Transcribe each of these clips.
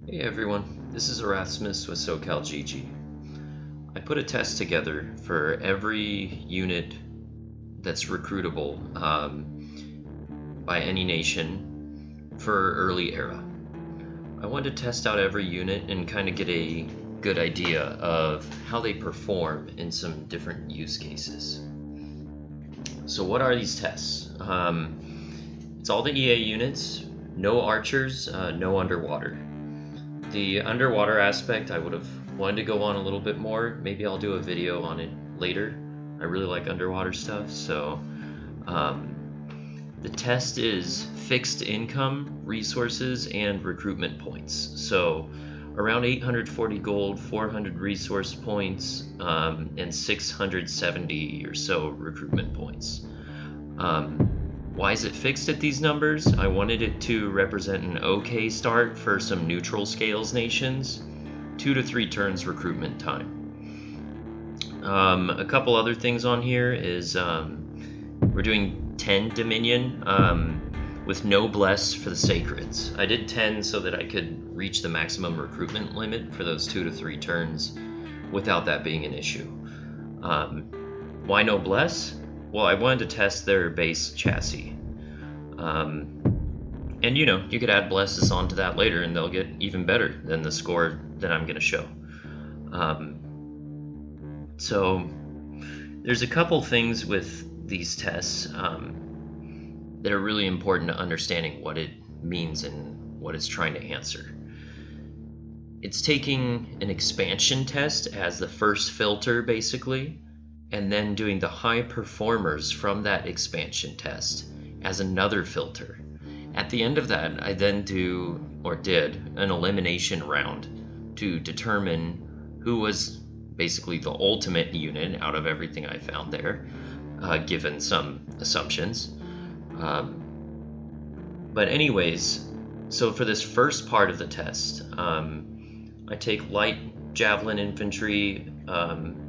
Hey everyone, this is Erasmus with SoCal GG. I put a test together for every unit that's recruitable by any nation for early era. I wanted to test out every unit and kind of get a good idea of how they perform in some different use cases. So what are these tests? It's all the EA units, no archers, no underwater. The underwater aspect I would have wanted to go on a little bit more. Maybe I'll do a video on it later. I really like underwater stuff. So the test is fixed income, resources, and recruitment points. So around 840 gold, 400 resource points, and 670 or so recruitment points. Why is it fixed at these numbers? I wanted it to represent an okay start for some neutral scales nations. 2 to 3 turns recruitment time. A couple other things on here is we're doing 10 Dominion with no bless for the Sacreds. I did 10 so that I could reach the maximum recruitment limit for those 2 to 3 turns without that being an issue. Why no bless? Well, I wanted to test their base chassis. And you could add blesses onto that later and they'll get even better than the score that I'm going to show. So there's a couple things with these tests that are really important to understanding what it means and what it's trying to answer. It's taking an expansion test as the first filter, basically, and then doing the high performers from that expansion test as another filter. At the end of that, I then did an elimination round to determine who was basically the ultimate unit out of everything I found there, given some assumptions. But anyways, so for this first part of the test, I take light javelin infantry,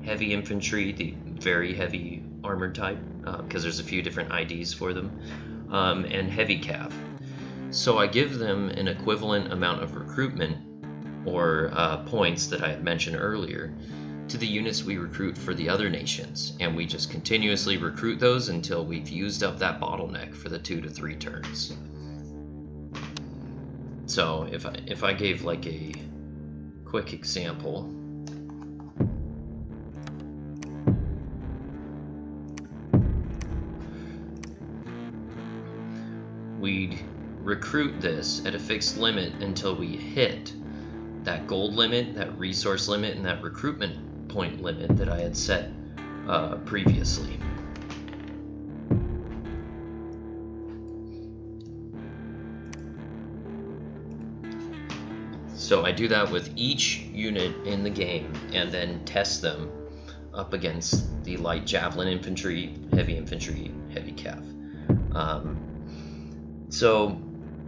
heavy infantry, the very heavy armored type, because there's a few different IDs for them, and heavy cav. So I give them an equivalent amount of recruitment or points that I had mentioned earlier to the units we recruit for the other nations, and we just continuously recruit those until we've used up that bottleneck for the 2 to 3 turns. So if I gave like a quick example, we'd recruit this at a fixed limit until we hit that gold limit, that resource limit, and that recruitment point limit that I had set previously. So I do that with each unit in the game and then test them up against the light javelin infantry, heavy cav.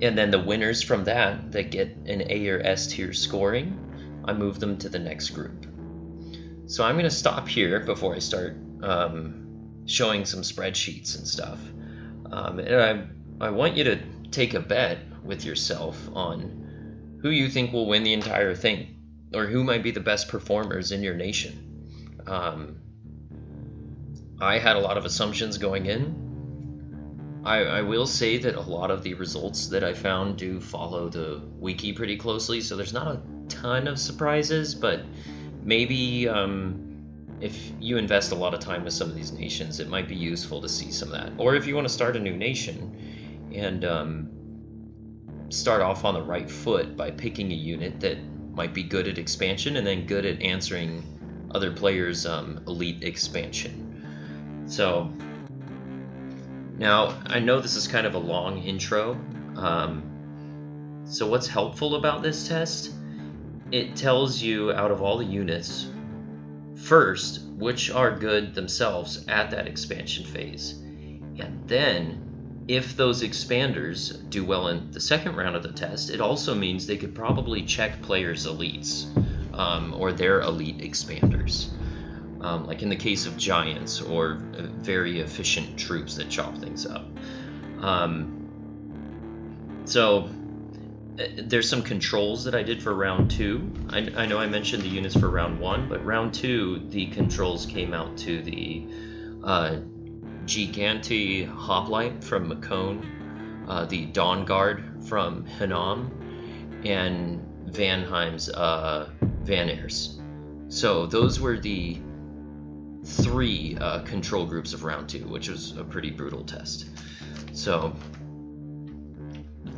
And then the winners from that get an A or S tier scoring, I move them to the next group. So I'm going to stop here before I start showing some spreadsheets and stuff. And I want you to take a bet with yourself on who you think will win the entire thing, or who might be the best performers in your nation. I had a lot of assumptions going in. I will say that a lot of the results that I found do follow the wiki pretty closely, so there's not a ton of surprises, but maybe if you invest a lot of time with some of these nations, it might be useful to see some of that. Or if you want to start a new nation and start off on the right foot by picking a unit that might be good at expansion and then good at answering other players' elite expansion. So now, I know this is kind of a long intro, so what's helpful about this test? It tells you, out of all the units, first, which are good themselves at that expansion phase, and then, if those expanders do well in the second round of the test, it also means they could probably check players' elites, or their elite expanders. Like in the case of giants or very efficient troops that chop things up. there's some controls that I did for round 2. I know I mentioned the units for round 1, but round 2, the controls came out to the Giganti Hoplite from Mekone, the Dawn Guard from Hinnom, and Vanheim's Vanairs. So those were the 3 control groups of round 2, which was a pretty brutal test. So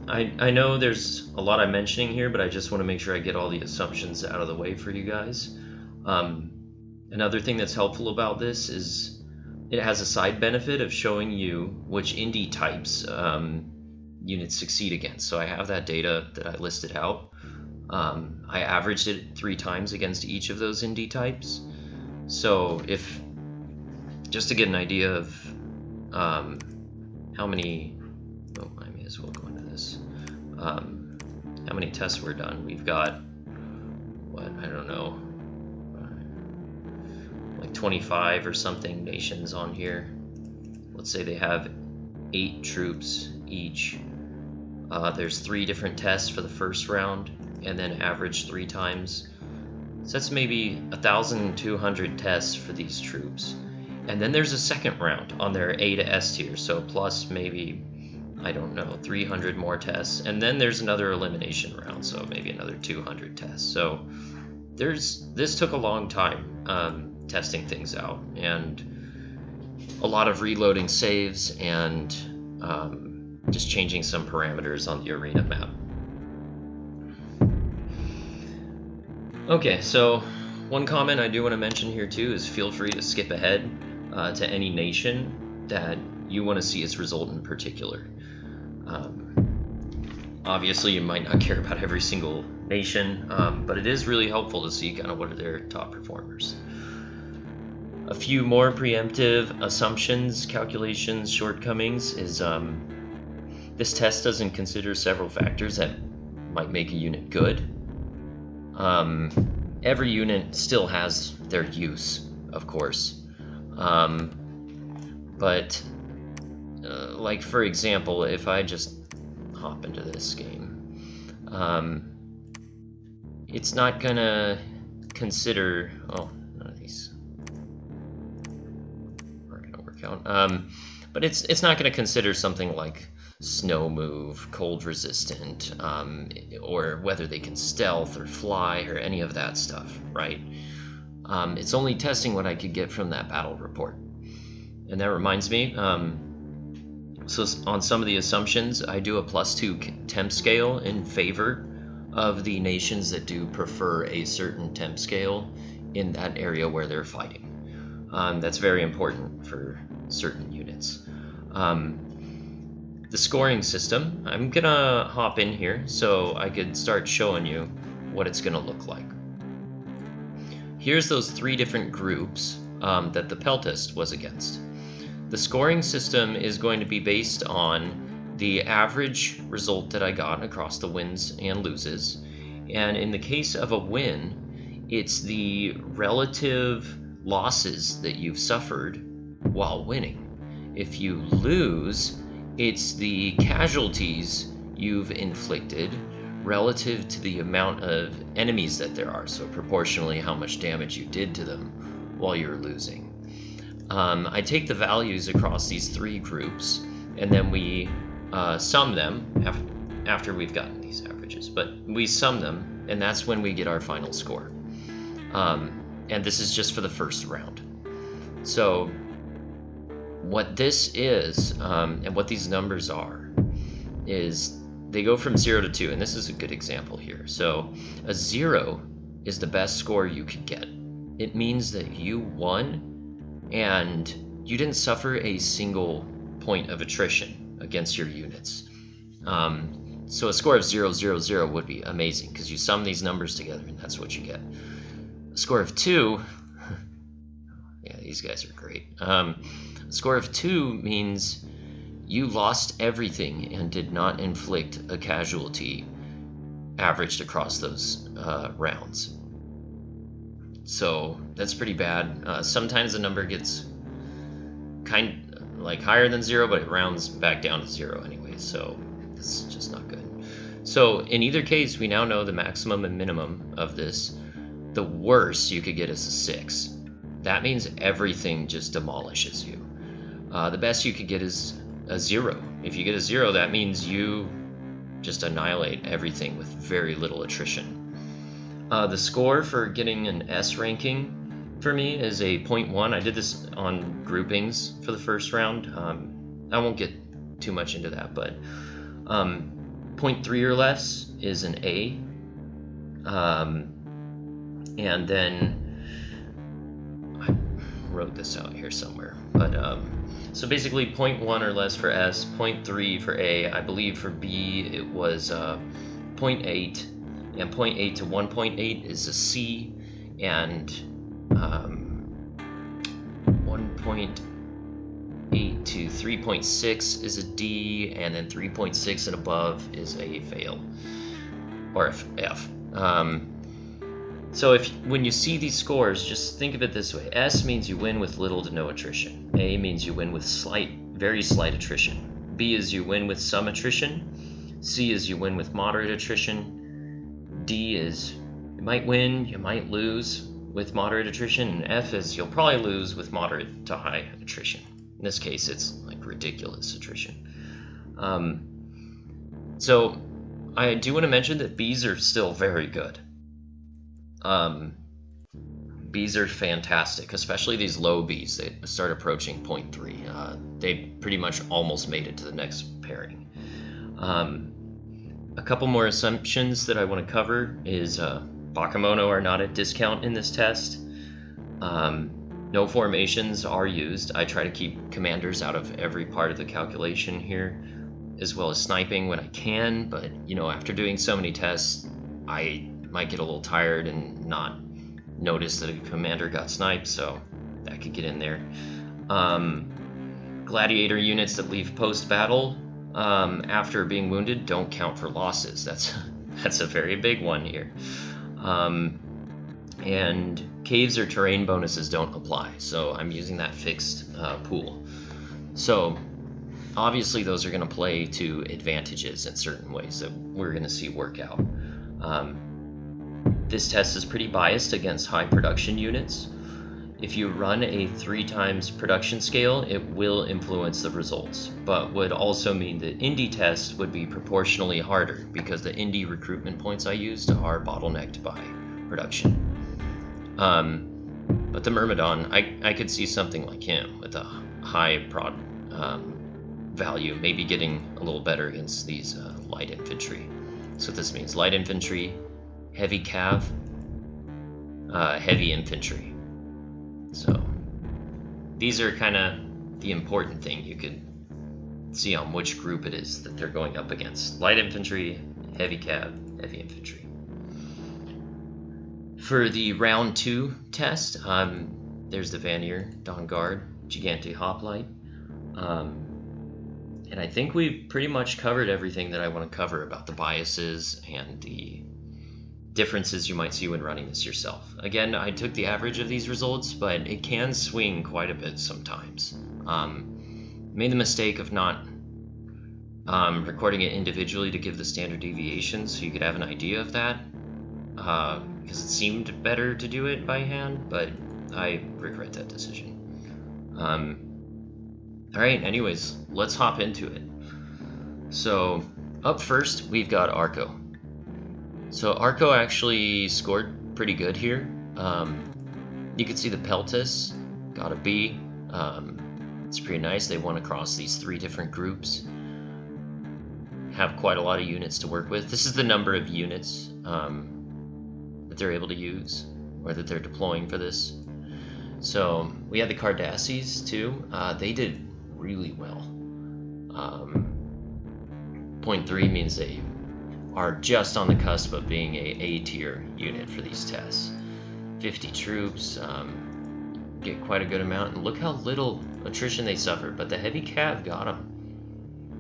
I know there's a lot I'm mentioning here, but I just want to make sure I get all the assumptions out of the way for you guys. Another thing that's helpful about this is it has a side benefit of showing you which indie types units succeed against. So I have that data that I listed out. I averaged it 3 times against each of those indie types. So just to get an idea of how many, I may as well go into this, how many tests were done. We've got, I don't know, like 25 or something nations on here. Let's say they have 8 troops each. There's 3 different tests for the first round, and then averaged 3 times. So that's maybe 1,200 tests for these troops. And then there's a second round on their A to S tier, so plus maybe, I don't know, 300 more tests. And then there's another elimination round, so maybe another 200 tests. So this took a long time testing things out, and a lot of reloading saves and just changing some parameters on the arena map. Okay, so one comment I do want to mention here too is feel free to skip ahead to any nation that you want to see its result in particular. Obviously, you might not care about every single nation, but it is really helpful to see kind of what are their top performers. A few more preemptive assumptions, calculations, shortcomings is this test doesn't consider several factors that might make a unit good. Every unit still has their use, of course, but like for example, if I just hop into this game, it's not gonna consider, none of these are gonna work out, but it's not gonna consider something like snow move, cold resistant, or whether they can stealth or fly or any of that stuff, right? It's only testing what I could get from that battle report. And that reminds me, so on some of the assumptions, I do a +2 temp scale in favor of the nations that do prefer a certain temp scale in that area where they're fighting. That's very important for certain units. The scoring system, I'm gonna hop in here so I could start showing you what it's gonna look like. Here's those 3 different groups that the Peltist was against. The scoring system is going to be based on the average result that I got across the wins and loses. And in the case of a win, it's the relative losses that you've suffered while winning. If you lose, it's the casualties you've inflicted relative to the amount of enemies that there are, so proportionally how much damage you did to them while you're losing. I take the values across these 3 groups, and then we sum them after we've gotten these averages, but we sum them, and that's when we get our final score. And this is just for the first round. So what this is, and what these numbers are, is they go from 0 to 2, and this is a good example here. So a 0 is the best score you could get. It means that you won and you didn't suffer a single point of attrition against your units. So a score of 0, 0, 0 would be amazing because you sum these numbers together and that's what you get. A score of 2, yeah, these guys are great. A score of 2 means you lost everything and did not inflict a casualty averaged across those rounds. So that's pretty bad. Sometimes the number gets higher than 0, but it rounds back down to 0 anyway, so it's just not good. So in either case, we now know the maximum and minimum of this. The worst you could get is a 6. That means everything just demolishes you. The best you could get is a 0. If you get a 0, that means you just annihilate everything with very little attrition. The score for getting an S ranking for me is a 0.1. I did this on groupings for the first round. I won't get too much into that, but 0.3 or less is an A. And then I wrote this out here somewhere, but so basically 0.1 or less for S, 0.3 for A. I believe for B it was 0.8, and 0.8 to 1.8 is a C, and 1.8 to 3.6 is a D, and then 3.6 and above is a fail, or F. So when you see these scores, just think of it this way. S means you win with little to no attrition. A means you win with very slight attrition. B is you win with some attrition. C is you win with moderate attrition. D is you might win, you might lose with moderate attrition. And F is you'll probably lose with moderate to high attrition. In this case, it's like ridiculous attrition. So I do want to mention that Bs are still very good. Bs are fantastic, especially these low Bs. They start approaching 0.3. They pretty much almost made it to the next pairing. A couple more assumptions that I want to cover is Bakemono are not at discount in this test. No formations are used. I try to keep commanders out of every part of the calculation here, as well as sniping when I can, but after doing so many tests, I might get a little tired and not notice that a commander got sniped, so that could get in there. Gladiator units that leave post-battle after being wounded don't count for losses. That's a very big one here. And caves or terrain bonuses don't apply, so I'm using that fixed pool. So obviously those are going to play to advantages in certain ways that we're going to see work out. This test is pretty biased against high production units. If you run a 3 times production scale, it will influence the results, but would also mean the indie test would be proportionally harder because the indie recruitment points I used are bottlenecked by production. But the Myrmidon, I could see something like him with a high prod value, maybe getting a little better against these light infantry. So this means light infantry, heavy cav, heavy infantry. So these are kind of the important thing. You could see on which group it is that they're going up against. Light infantry, heavy cav, heavy infantry. For the round 2 test, there's the Vanir, Dawn Guard, Gigante Hoplite. And I think we've pretty much covered everything that I want to cover about the biases and the differences you might see when running this yourself. Again, I took the average of these results, but it can swing quite a bit sometimes. Made the mistake of not recording it individually to give the standard deviations so you could have an idea of that, because it seemed better to do it by hand, but I regret that decision. Alright, anyways, let's hop into it. So, up first, we've got Arco. So Arco actually scored pretty good here. You can see the Peltis got a B. It's pretty nice. They won across these 3 different groups. Have quite a lot of units to work with. This is the number of units that they're able to use, or that they're deploying for this. So we had the Cardasses too. They did really well. 0.3 means they are just on the cusp of being a A-tier unit for these tests. 50 troops, get quite a good amount, and look how little attrition they suffered, but the heavy cav got them.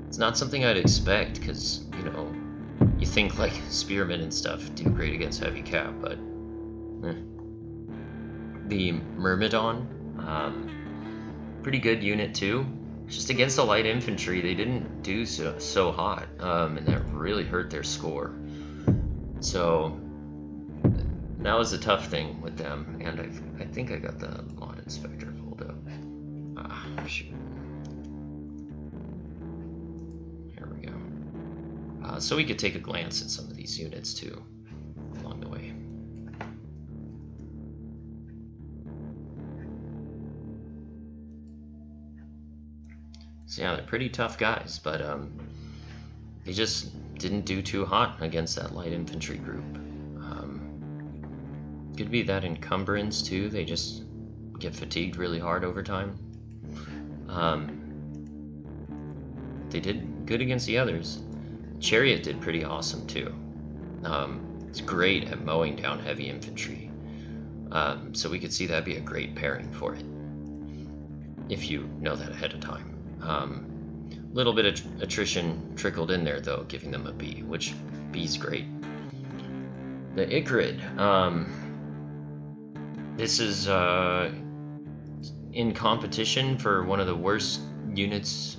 It's not something I'd expect, because, you think like spearmen and stuff do great against heavy cav, but the Myrmidon, pretty good unit too. just against the light infantry, they didn't do so hot, and that really hurt their score. So that was a tough thing with them, and I think I got the mod inspector pulled up. Ah, shoot. Here we go. So we could take a glance at some of these units too along the way. So yeah, they're pretty tough guys, but they just didn't do too hot against that light infantry group. Could be that encumbrance too, they just get fatigued really hard over time. They did good against the others. Chariot did pretty awesome too. It's great at mowing down heavy infantry. So we could see that be a great pairing for it, if you know that ahead of time. Little bit of attrition trickled in there though, giving them a B, which B's great. The Icarid, this is in competition for one of the worst units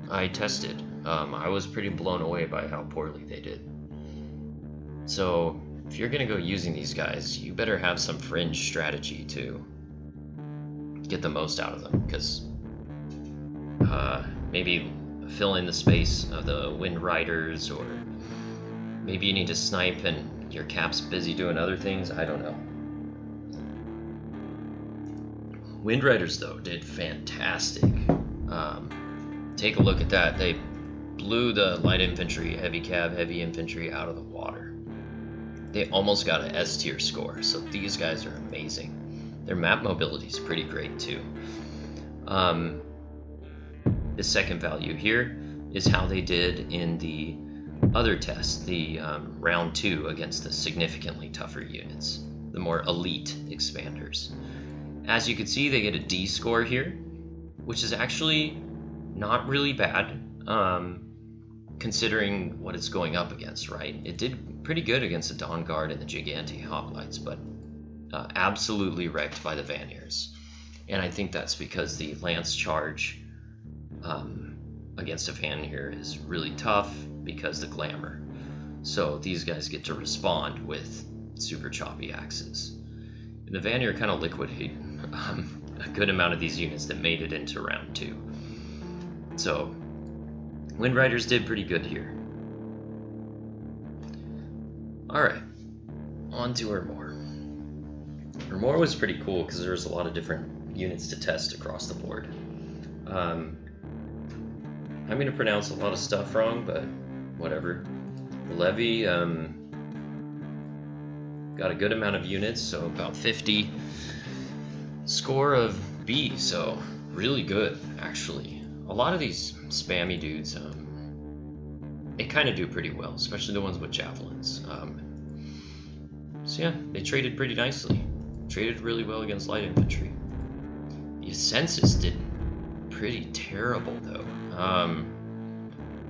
I tested. I was pretty blown away by how poorly they did. So if you're gonna go using these guys, you better have some fringe strategy to get the most out of them, because maybe fill in the space of the Wind Riders, or maybe you need to snipe and your cap's busy doing other things. I don't know. Wind Riders though did fantastic. Take a look at that. They blew the light infantry, heavy cab, heavy infantry out of the water. They almost got an S tier score, so these guys are amazing. Their map mobility is pretty great too. The second value here is how they did in the other test, the round 2 against the significantly tougher units, the more elite expanders. As you can see, they get a D score here, which is actually not really bad, considering what it's going up against, right? It did pretty good against the Dawn Guard and the Gigante Hoplites, but absolutely wrecked by the Vanniers. And I think that's because the Lance Charge against a Vannier is really tough because the glamour. So these guys get to respond with super choppy axes. And the Vannier kind of liquidate a good amount of these units that made it into round 2. So Wind Riders did pretty good here. Alright, on to Ermor. Ermor was pretty cool because there was a lot of different units to test across the board. I'm going to pronounce a lot of stuff wrong, but whatever. The Levy got a good amount of units, so about 50 score of B, so really good, actually. A lot of these spammy dudes, they kind of do pretty well, especially the ones with javelins. So yeah, they traded pretty nicely. Traded really well against light infantry. The Ascensus did pretty terrible, though.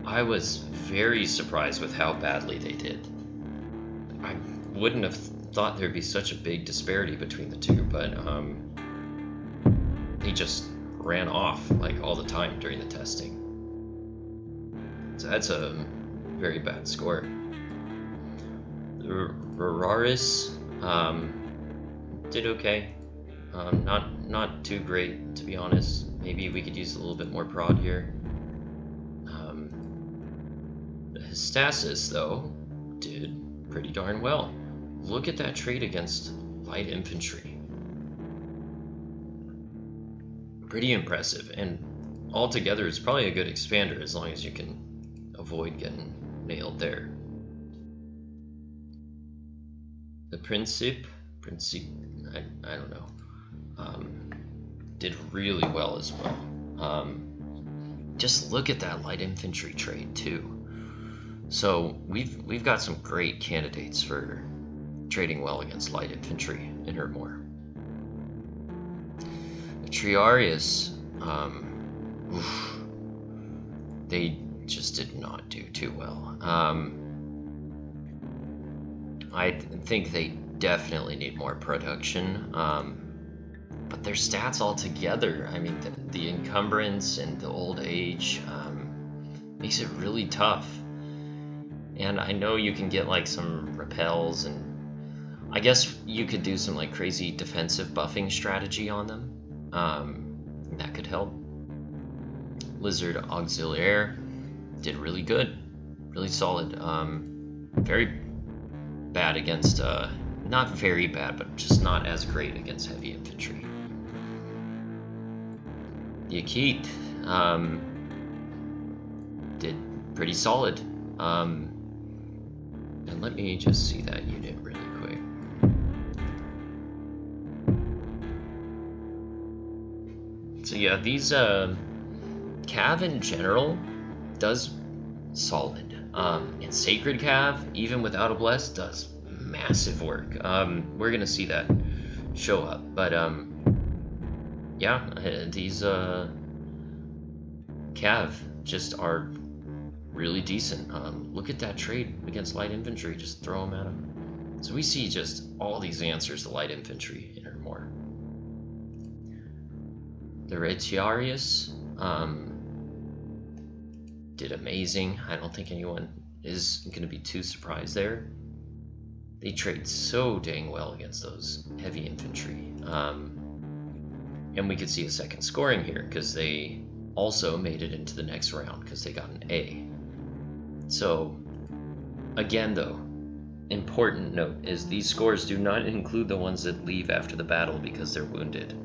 I was very surprised with how badly they did. I wouldn't have thought there'd be such a big disparity between the two, but they just ran off like all the time during the testing. So that's a very bad score. The Rararis did okay. Not too great, to be honest. Maybe we could use a little bit more prod here. The Hystasis, though, did pretty darn well. Look at that trait against light infantry. Pretty impressive, and altogether it's probably a good expander as long as you can avoid getting nailed there. The Principe, I don't know, did really well as well. Just look at that light infantry trait too. So we've got some great candidates for trading well against light infantry in Ermor. The Triarius, they just did not do too well. I think they definitely need more production, but their stats all together, I mean, the encumbrance and the old age makes it really tough. And I know you can get like some repels, and I guess you could do some like crazy defensive buffing strategy on them. That could help. Lizard Auxiliaire did really good, really solid. Very bad against, not very bad, but just not as great against heavy infantry. The Akit did pretty solid. And let me just see that unit really quick. So yeah, these Cav in general does solid. And Sacred Cav, even without a bless, does massive work. We're gonna see that show up, but yeah, these Cav just are really decent. Look at that trade against light infantry, just throw them at them. So we see just all these answers to light infantry in Ermor. The Retiarius did amazing. I don't think anyone is going to be too surprised there. They trade so dang well against those heavy infantry. And we could see a second scoring here because they also made it into the next round because they got an A. So, again though, important note is these scores do not include the ones that leave after the battle because they're wounded.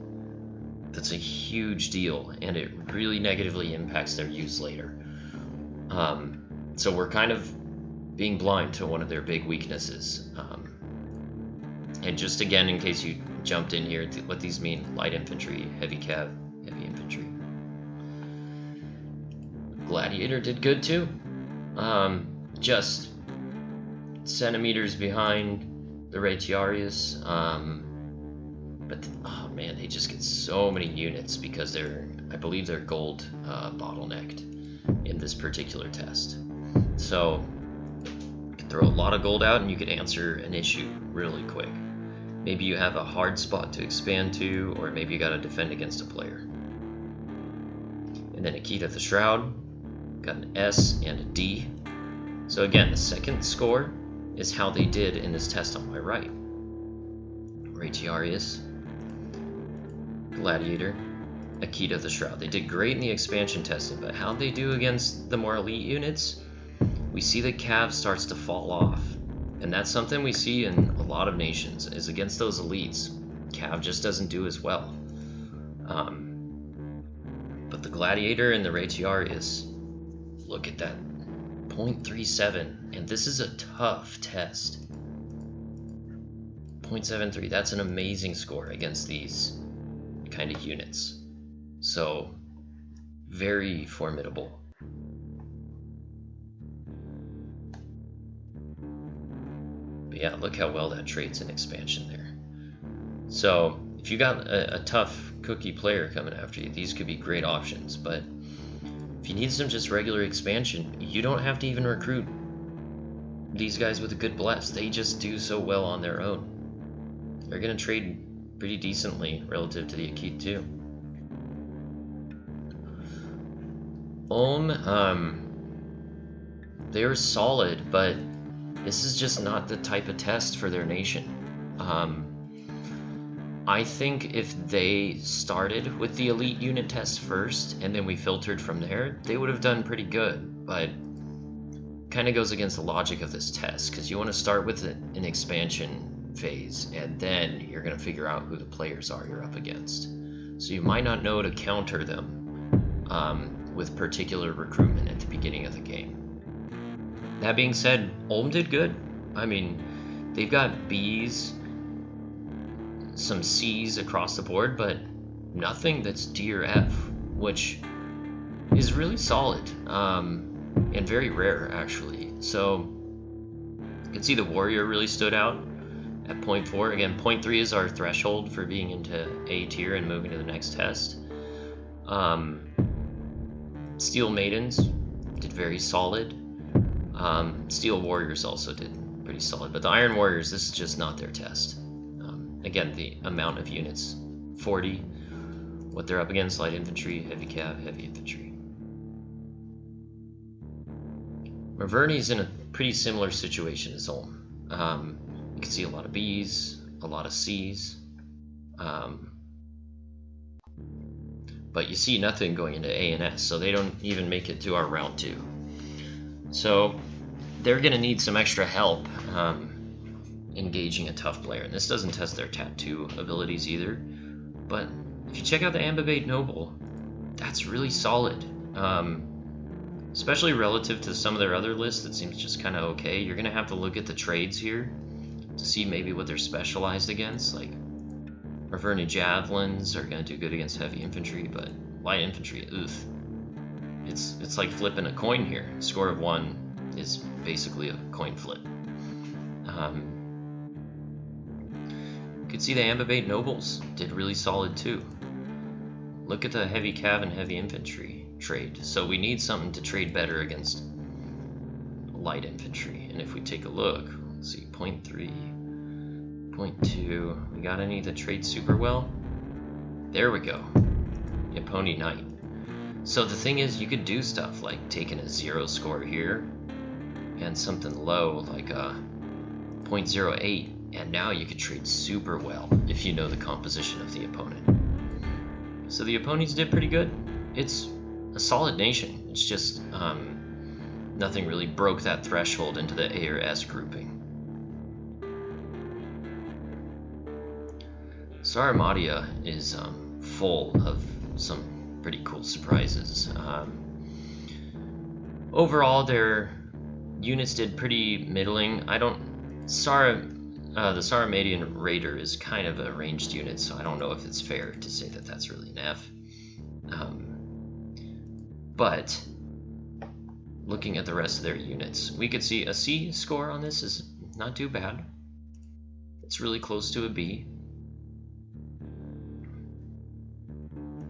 That's a huge deal, and it really negatively impacts their use later. So we're kind of being blind to one of their big weaknesses. And just again, in case you jumped in here, what these mean: light infantry, heavy cav, heavy infantry. Gladiator did good too. Just centimeters behind the Retiarius. But oh man, they just get so many units because I believe they're gold bottlenecked in this particular test. So you can throw a lot of gold out and you could answer an issue really quick. Maybe you have a hard spot to expand to, or maybe you got to defend against a player. And then Akita the Shroud got an S and a D. So again, the second score is how they did in this test on my right. Retiarius, Gladiator, Akita the Shroud. They did great in the expansion testing, but how they do against the more elite units, we see that Cav starts to fall off. And that's something we see in a lot of nations, is against those elites, Cav just doesn't do as well. But the Gladiator and the Retiarius, look at that, 0.37, and this is a tough test. 0.73, that's an amazing score against these kind of units. So, very formidable. But yeah, look how well that trades in expansion there. So, if you got a tough cookie player coming after you, these could be great options, but if you need some just regular expansion, you don't have to even recruit these guys with a good bless. They just do so well on their own. They're going to trade pretty decently relative to the Akit too. They're solid, but this is just not the type of test for their nation. I think if they started with the elite unit test first and then we filtered from there, they would have done pretty good, but kind of goes against the logic of this test because you want to start with an expansion phase and then you're going to figure out who the players are you're up against. So you might not know to counter them with particular recruitment at the beginning of the game. That being said, Ulm did good. I mean, they've got Bs, some C's across the board, but nothing that's D or F, which is really solid and very rare actually. So you can see the Warrior really stood out at 0.4. Again, 0.3 is our threshold for being into A tier and moving to the next test. Steel Maidens did very solid. Steel Warriors also did pretty solid, but the Iron Warriors, this is just not their test. Again, the amount of units 40. What they're up against: light infantry, heavy cav, heavy infantry. Marverni's in a pretty similar situation as Ulm. You can see a lot of Bs, a lot of Cs. But you see nothing going into A and S, so they don't even make it to our round 2. So they're going to need some extra help engaging a tough player. And this doesn't test their tattoo abilities either. But if you check out the Ambivate Noble, that's really solid. Especially relative to some of their other lists that seems just kind of okay. You're going to have to look at the trades here to see maybe what they're specialized against. Like, Marverni Javelins are going to do good against heavy infantry, but light infantry, oof. It's like flipping a coin here. Score of 1 is basically a coin flip. You could see the Ambivate Nobles did really solid too. Look at the heavy cav and heavy infantry trade. So we need something to trade better against light infantry. And if we take a look, let's see, 0.3, 0.2. We got any that trade super well? There we go. Yaponi Knight. So the thing is, you could do stuff like taking a 0 score here and something low like a 0.08, and now you could trade super well if you know the composition of the opponent. So the opponents did pretty good. It's a solid nation. It's just nothing really broke that threshold into the A or S grouping. Sauromatia is full of some pretty cool surprises. Overall, their units did pretty middling. The Sauromatian Raider is kind of a ranged unit, so I don't know if it's fair to say that that's really an F. But looking at the rest of their units, we could see a C score on this is not too bad. It's really close to a B.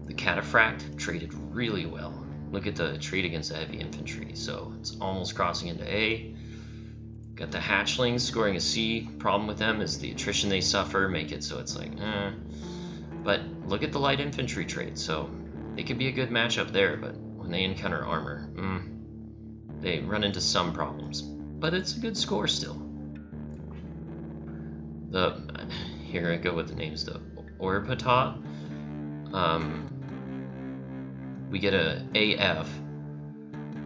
The Cataphract traded really well. Look at the trade against the heavy infantry, so it's almost crossing into A. Got the Hatchlings scoring a C. Problem with them is the attrition they suffer make it so it's like, But look at the light infantry trade, so they could be a good matchup there, but when they encounter armor, they run into some problems. But it's a good score still. Here I go with the names, the Orpata. We get a AF,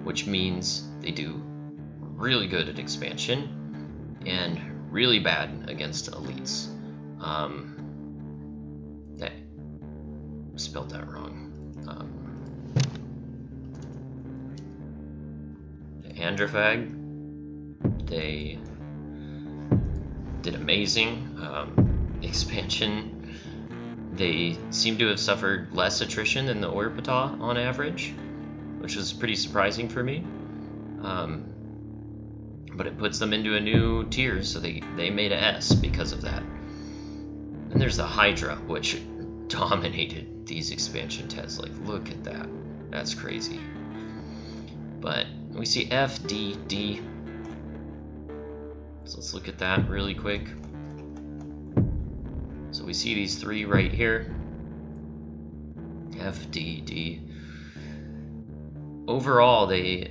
which means they do really good at expansion and really bad against elites. That spelled that wrong. The Androphag, they did amazing. Expansion, they seem to have suffered less attrition than the Orpata on average, which was pretty surprising for me. But it puts them into a new tier, so they made a S because of that. And there's the Hydra, which dominated these expansion tests. Like, look at that. That's crazy. But we see F, D, D. So let's look at that really quick. So we see these three right here. F, D, D. Overall, they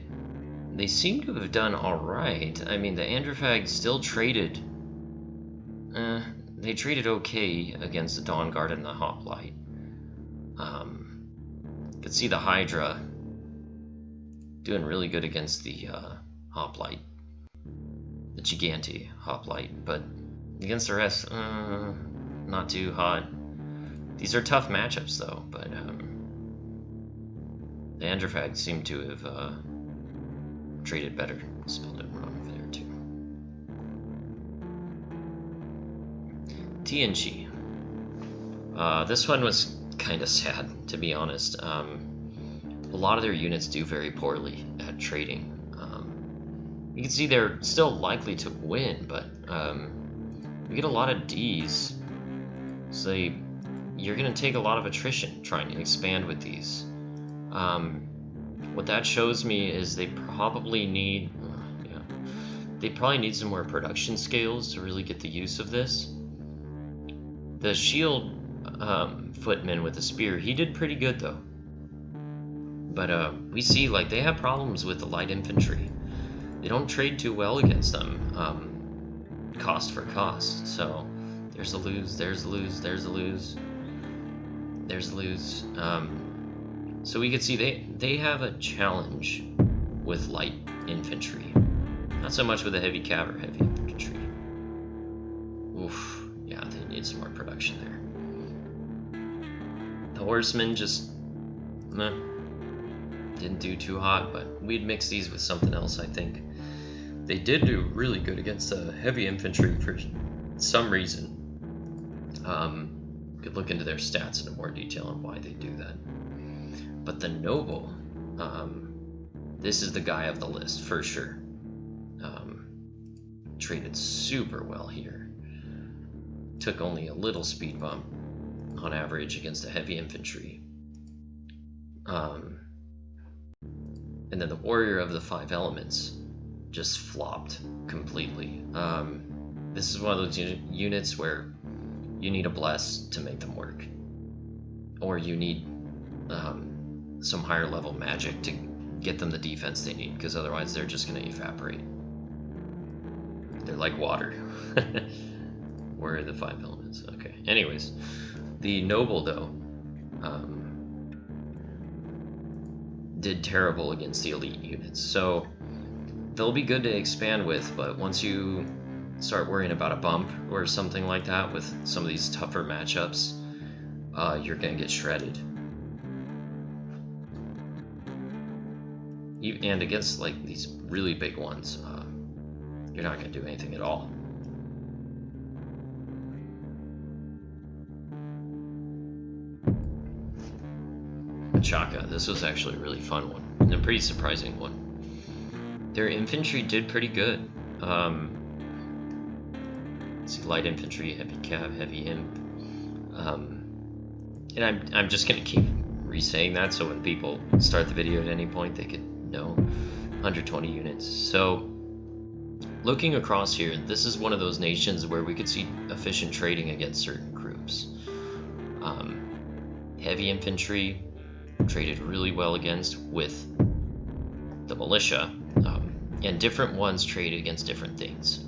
seem to have done all right. I mean, the Androphag still traded. They traded okay against the Dawn Guard and the Hoplite. You could see the Hydra doing really good against the Hoplite, the Gigante Hoplite, but against the rest, not too hot. These are tough matchups, though. But the Androphag seem to have traded better. Spelled it wrong there too. Tien Chi. This one was kind of sad, to be honest. A lot of their units do very poorly at trading. You can see they're still likely to win, but we get a lot of Ds. So you're going to take a lot of attrition trying to expand with these. What that shows me is they probably need some more production scales to really get the use of this. The shield footman with a spear. He did pretty good though. But we see like they have problems with the light infantry. They don't trade too well against them, cost for cost. So there's a lose, there's a lose, there's a lose, there's a lose. So we could see they have a challenge with light infantry. Not so much with the heavy cav or heavy infantry. Oof, yeah, they need some more production there. The horsemen just didn't do too hot, but we'd mix these with something else, I think. They did do really good against the heavy infantry for some reason. Could look into their stats in more detail on why they do that. But the noble, this is the guy of the list for sure. Traded super well here. Took only a little speed bump on average against the heavy infantry. And then the warrior of the 5 elements just flopped completely. This is one of those units where you need a bless to make them work, or you need some higher level magic to get them the defense they need, because otherwise they're just going to evaporate. They're like water. Where are the 5 elements? Okay. Anyways, the noble though did terrible against the elite units, so they'll be good to expand with, but once you start worrying about a bump or something like that with some of these tougher matchups, you're gonna get shredded. And against like these really big ones, you're not gonna do anything at all. Machaka, this was actually a really fun one, and a pretty surprising one. Their infantry did pretty good. Let's see, light infantry, heavy cav, heavy imp. And I'm just gonna keep re-saying that, so when people start the video at any point, they could know. 120 units. So, looking across here, this is one of those nations where we could see efficient trading against certain groups. Heavy infantry traded really well against with the militia, and different ones traded against different things.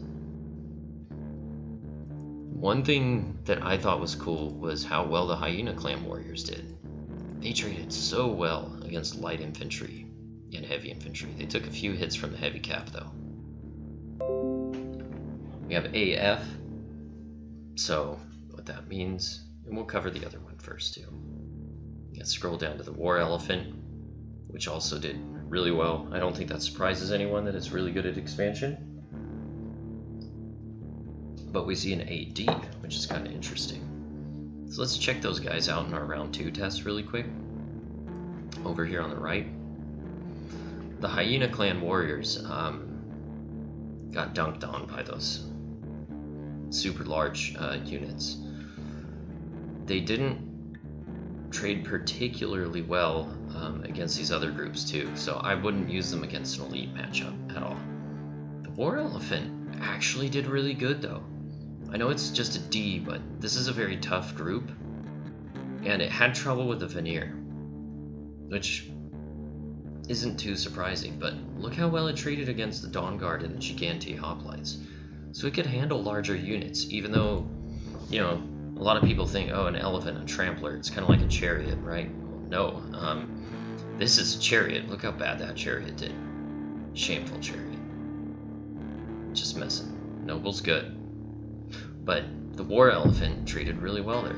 One thing that I thought was cool was how well the Hyena clan warriors did. They traded so well against light infantry and heavy infantry. They took a few hits from the heavy cap though. We have AF, so what that means, and we'll cover the other one first too. Let's scroll down to the war elephant, which also did really well. I don't think that surprises anyone that it's really good at expansion. But we see an AD, which is kind of interesting. So let's check those guys out in our round 2 test really quick. Over here on the right, the Hyena clan warriors got dunked on by those super large units. They didn't trade particularly well against these other groups too, so I wouldn't use them against an elite matchup at all. The war elephant actually did really good though. I know it's just a D, but this is a very tough group, and it had trouble with the veneer, which isn't too surprising, but look how well it traded against the Dawn Guard and the Gigante Hoplites. So it could handle larger units, even though, you know, a lot of people think, oh, an elephant, a trampler, it's kind of like a chariot, right? Well, no, this is a chariot. Look how bad that chariot did. Shameful chariot. Just messing. Noble's good. But the war elephant traded really well there.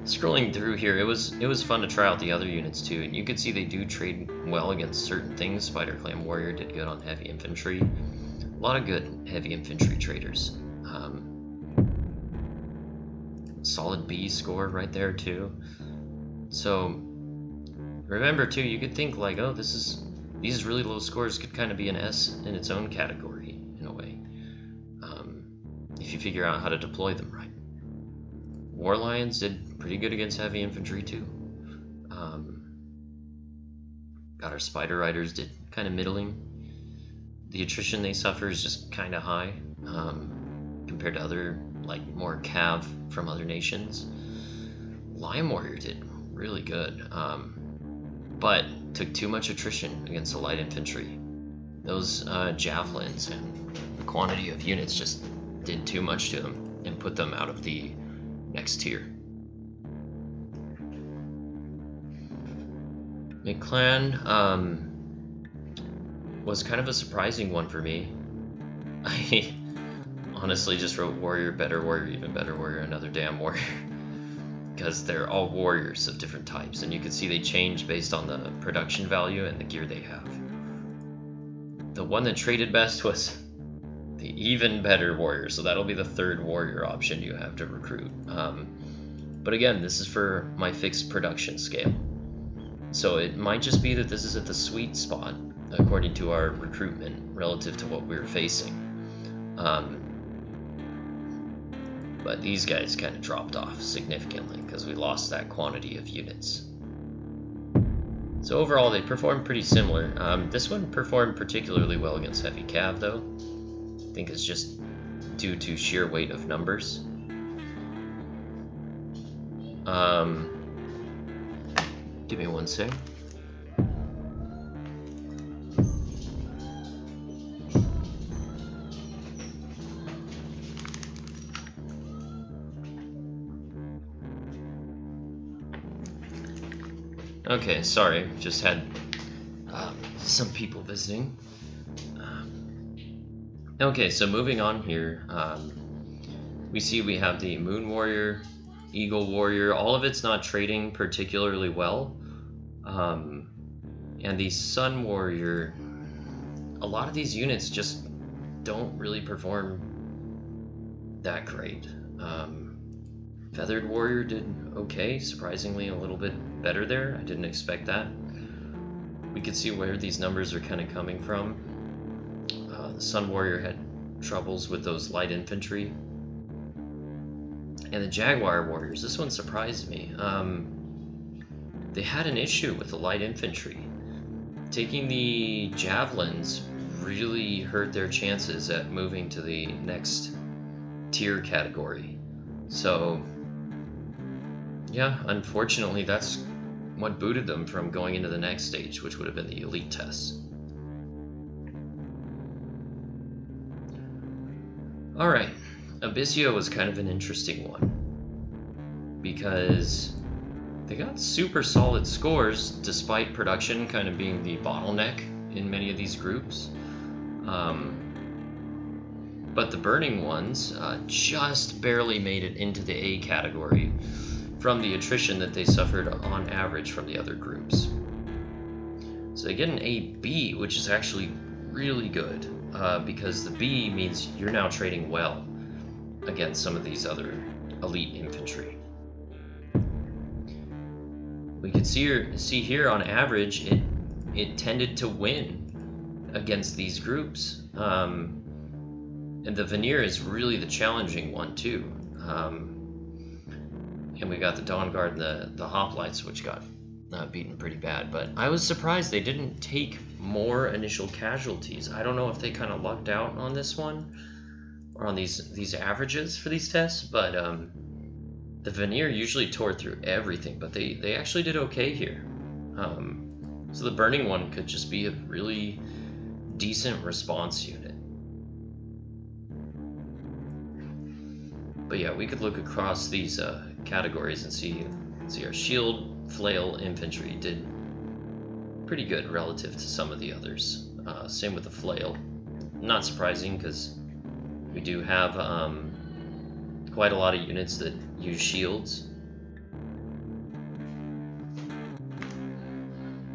Scrolling through here, it was fun to try out the other units too, and you could see they do trade well against certain things. Spider Clan Warrior did good on heavy infantry. A lot of good heavy infantry traders. Solid B score right there too. So remember too, you could think like, oh, these really low scores could kind of be an S in its own category in a way, if you figure out how to deploy them right. War Lions did pretty good against heavy infantry too. Got our Spider Riders did kind of middling. the attrition they suffer is just kind of high compared to other, like, more cav from other nations. Lion Warrior did really good, but took too much attrition against the light infantry. Those javelins and the quantity of units just did too much to them and put them out of the next tier. Mictlan was kind of a surprising one for me. I honestly just wrote warrior, better warrior, even better warrior, another damn warrior. Because they're all warriors of different types, and you can see they change based on the production value and the gear they have. The one that traded best was the even better warrior, so that'll be the third warrior option you have to recruit. But again, this is for my fixed production scale. So it might just be that this is at the sweet spot, according to our recruitment, relative to what we were facing. But these guys kind of dropped off significantly because we lost that quantity of units. So overall, they performed pretty similar. This one performed particularly well against heavy cav, though. I think it's just due to sheer weight of numbers. Give me one sec. Okay, sorry, just had some people visiting. Okay, so moving on here, we see we have the Moon Warrior, Eagle Warrior. All of it's not trading particularly well. And the Sun Warrior, a lot of these units just don't really perform that great. Feathered Warrior did okay, surprisingly a little bit better there. I didn't expect that. We could see where these numbers are kind of coming from. The Sun Warrior had troubles with those light infantry. And the Jaguar Warriors, this one surprised me. They had an issue with the light infantry. Taking the javelins really hurt their chances at moving to the next tier category. So, yeah, unfortunately, that's what booted them from going into the next stage, which would have been the elite tests. Alright, Abysia was kind of an interesting one, because they got super solid scores, despite production kind of being the bottleneck in many of these groups. But the burning ones just barely made it into the A category from the attrition that they suffered on average from the other groups. So they get an AB, which is actually really good, because the B means you're now trading well against some of these other elite infantry. We could see here on average it tended to win against these groups. And the Veneer is really the challenging one too. And we got the Dawn Guard and the Hoplites, which got beaten pretty bad. But I was surprised they didn't take more initial casualties. I don't know if they kind of lucked out on this one or on these averages for these tests, but the Veneer usually tore through everything, but they actually did okay here. So the burning one could just be a really decent response unit. But yeah, we could look across these categories and see our shield, flail, infantry did pretty good relative to some of the others. Same with the flail. Not surprising, because we do have quite a lot of units that use shields.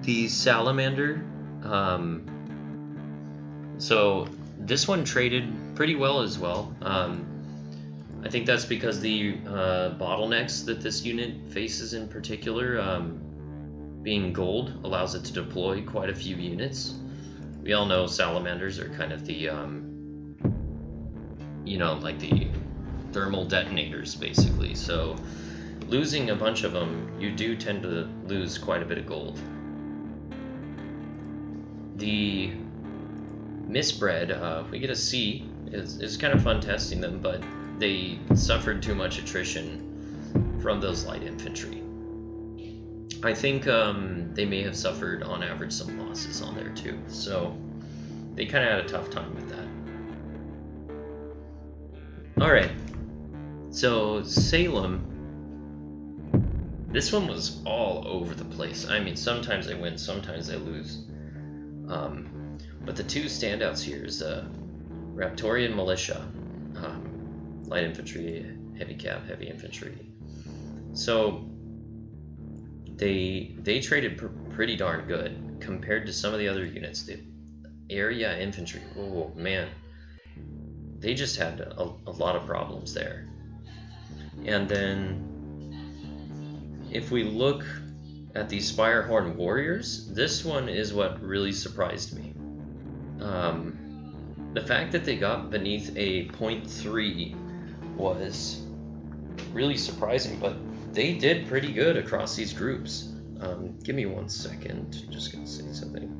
The salamander, so this one traded pretty well as well. I think that's because the bottlenecks that this unit faces in particular, being gold, allows it to deploy quite a few units. We all know salamanders are kind of the, like the thermal detonators, basically. So losing a bunch of them, you do tend to lose quite a bit of gold. The Misbred, we get a C. It's kind of fun testing them, but they suffered too much attrition from those light infantry. I think they may have suffered, on average, some losses on there too. So they kind of had a tough time with that. Alright, so Caelum. This one was all over the place. I mean, sometimes I win, sometimes I lose. But the two standouts here is Raptorian Militia, light infantry, heavy cav, heavy infantry. So they traded pretty darn good compared to some of the other units. The area infantry, oh man, they just had a lot of problems there. And then if we look at these Spirehorn Warriors, this one is what really surprised me. The fact that they got beneath a 0.3 was really surprising, but they did pretty good across these groups. Give me 1 second, just gonna say something.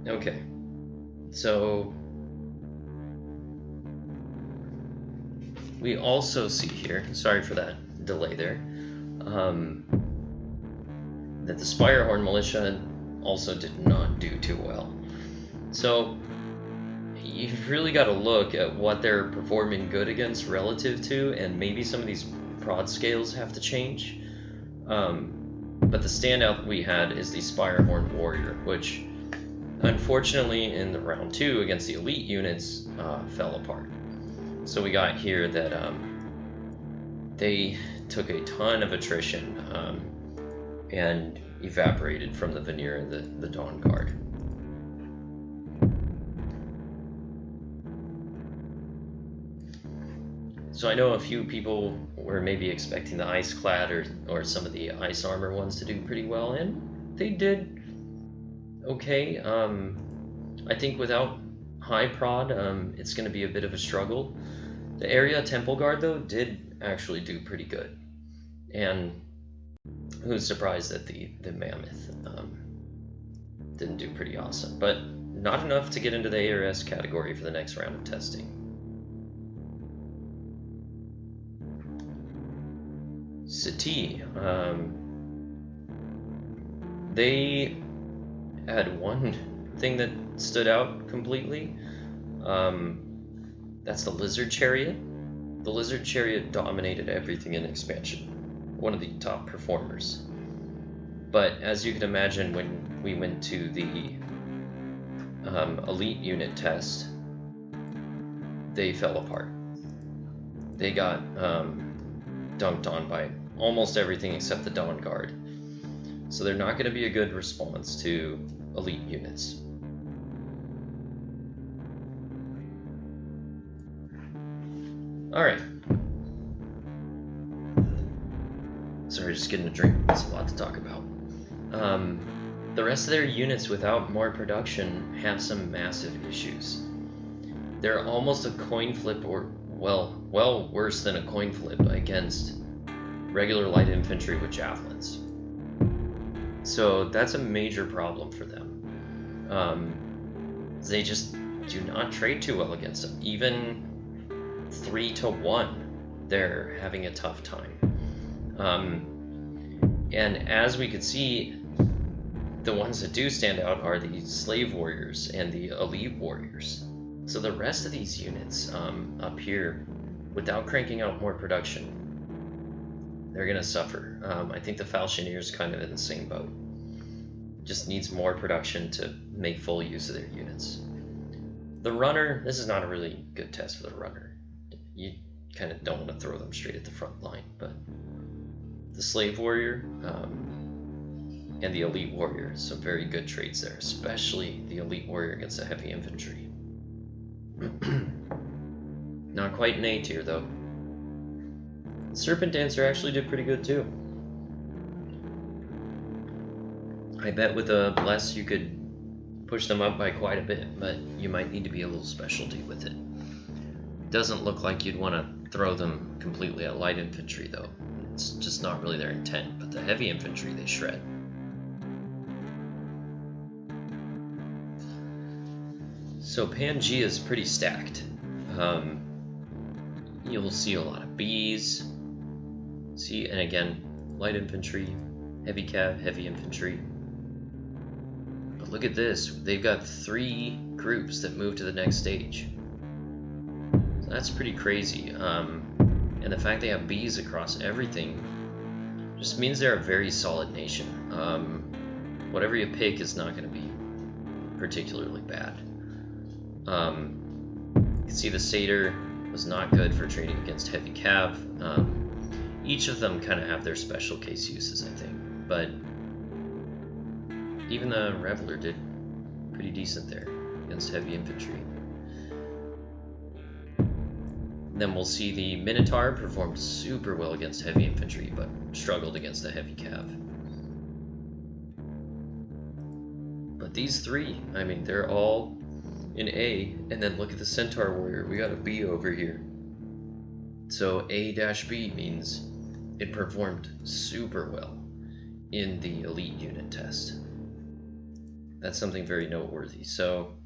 Okay, so we also see here, sorry for that delay there, that the Spirehorn Militia also did not do too well. So you've really got to look at what they're performing good against relative to, and maybe some of these prod scales have to change. But the standout we had is the Spirehorn Warrior, which unfortunately in the round 2 against the elite units fell apart. So we got here that they took a ton of attrition and evaporated from the veneer and the Dawn Guard. So I know a few people were maybe expecting the Ice Clad or some of the Ice Armor ones to do pretty well, and they did okay. I think without high prod, it's going to be a bit of a struggle. The Area Temple Guard, though, did actually do pretty good. And who's surprised that the Mammoth didn't do pretty awesome. But not enough to get into the ARS category for the next round of testing. Ctis, they had one thing that stood out completely. That's the Lizard Chariot. The Lizard Chariot dominated everything in expansion. One of the top performers. But as you can imagine, when we went to the elite unit test, they fell apart. They got dunked on by almost everything except the Dawn Guard. So they're not going to be a good response to elite units. Alright. Sorry, just getting a drink. It's a lot to talk about. The rest of their units without more production have some massive issues. They're almost a coin flip, or well worse than a coin flip against regular light infantry with javelins. So that's a major problem for them. They just do not trade too well against them. Even 3-to-1, they're having a tough time. And as we could see, the ones that do stand out are the Slave Warriors and the Elite Warriors. So the rest of these units up here, without cranking out more production, they're going to suffer. I think the Falchineer's kind of in the same boat. Just needs more production to make full use of their units. The Runner, this is not a really good test for the Runner. You kind of don't want to throw them straight at the front line, but the Slave Warrior and the Elite Warrior, some very good traits there, especially the Elite Warrior against the heavy infantry. Not quite an A tier though. Serpent Dancer actually did pretty good too. I bet with a bless you could push them up by quite a bit, but you might need to be a little specialty with it. Doesn't look like you'd want to throw them completely at light infantry though. It's just not really their intent, but the heavy infantry they shred. So Pangaea is pretty stacked. You'll see a lot of bees. See, and again, light infantry, heavy cav, heavy infantry. But look at this, they've got 3 groups that move to the next stage. So that's pretty crazy. And the fact they have bees across everything just means they're a very solid nation. Whatever you pick is not going to be particularly bad. You can see the Satyr was not good for trading against heavy cav. Each of them kind of have their special case uses, I think, but even the Reveler did pretty decent there against heavy infantry. Then we'll see the Minotaur performed super well against heavy infantry, but struggled against the heavy cav. But these 3, I mean, they're all in A, and then look at the Centaur Warrior, we got a B over here. So A-B means it performed super well in the elite unit test. That's something very noteworthy. So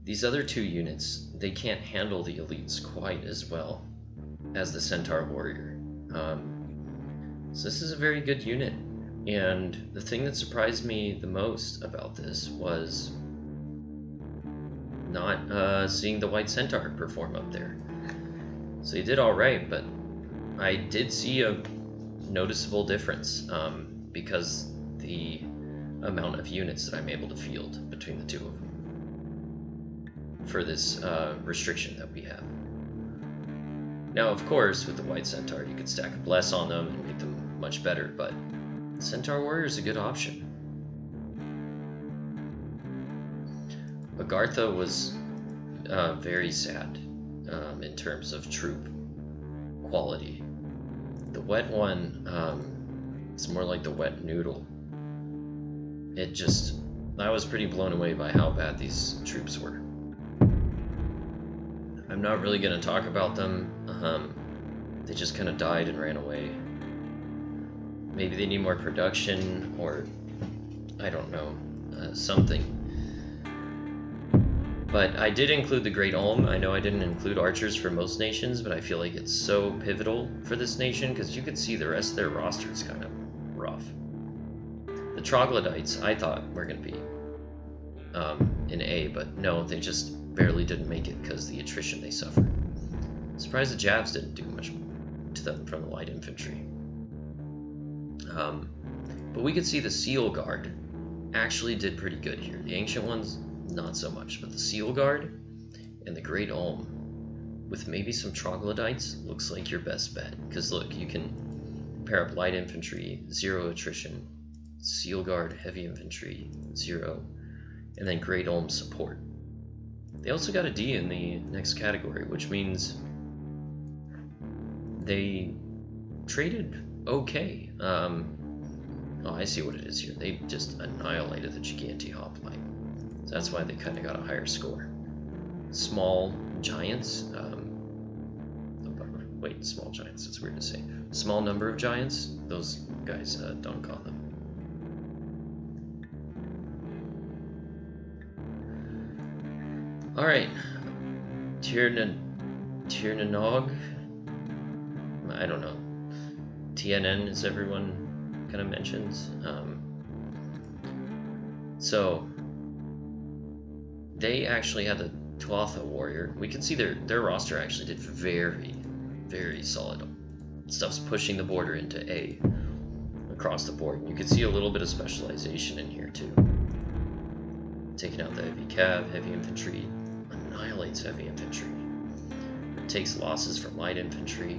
these other 2 units, they can't handle the elites quite as well as the Centaur Warrior. So this is a very good unit, and the thing that surprised me the most about this was not seeing the White Centaur perform up there. So he did alright, but I did see a noticeable difference because the amount of units that I'm able to field between the 2 of them for this restriction that we have. Now, of course, with the White Centaur, you could stack a Bless on them and make them much better, but Centaur Warrior is a good option. Agartha was very sad in terms of troop quality. The wet one, it's more like the wet noodle. I was pretty blown away by how bad these troops were. I'm not really going to talk about them. They just kind of died and ran away. Maybe they need more production, or I don't know, something. But I did include the Great Ulm. I know I didn't include archers for most nations, but I feel like it's so pivotal for this nation because you could see the rest of their roster is kind of rough. The Troglodytes I thought were going to be in A, but no, they just barely didn't make it because the attrition they suffered. I'm surprised the Javs didn't do much to them from the light infantry. But we could see the Seal Guard actually did pretty good here. The Ancient Ones, not so much, but the Seal Guard and the Great Ulm with maybe some Troglodytes looks like your best bet. Because look, you can pair up light infantry, 0 attrition, Seal Guard, heavy infantry, 0, and then Great Ulm support. They also got a D in the next category, which means they traded okay. Oh, I see what it is here. They just annihilated the Giganti Hoplite. So that's why they kind of got a higher score. Small Giants. Wait, Small Giants. It's weird to say. Small number of Giants. Those guys dunk on them. Alright. Tirnanog. I don't know. TNN, as everyone kind of mentions. So they actually had the Tuatha Warrior. We can see their roster actually did very, very solid. Stuff's pushing the border into A across the board. You can see a little bit of specialization in here too. Taking out the heavy cav, heavy infantry, annihilates heavy infantry. It takes losses from light infantry.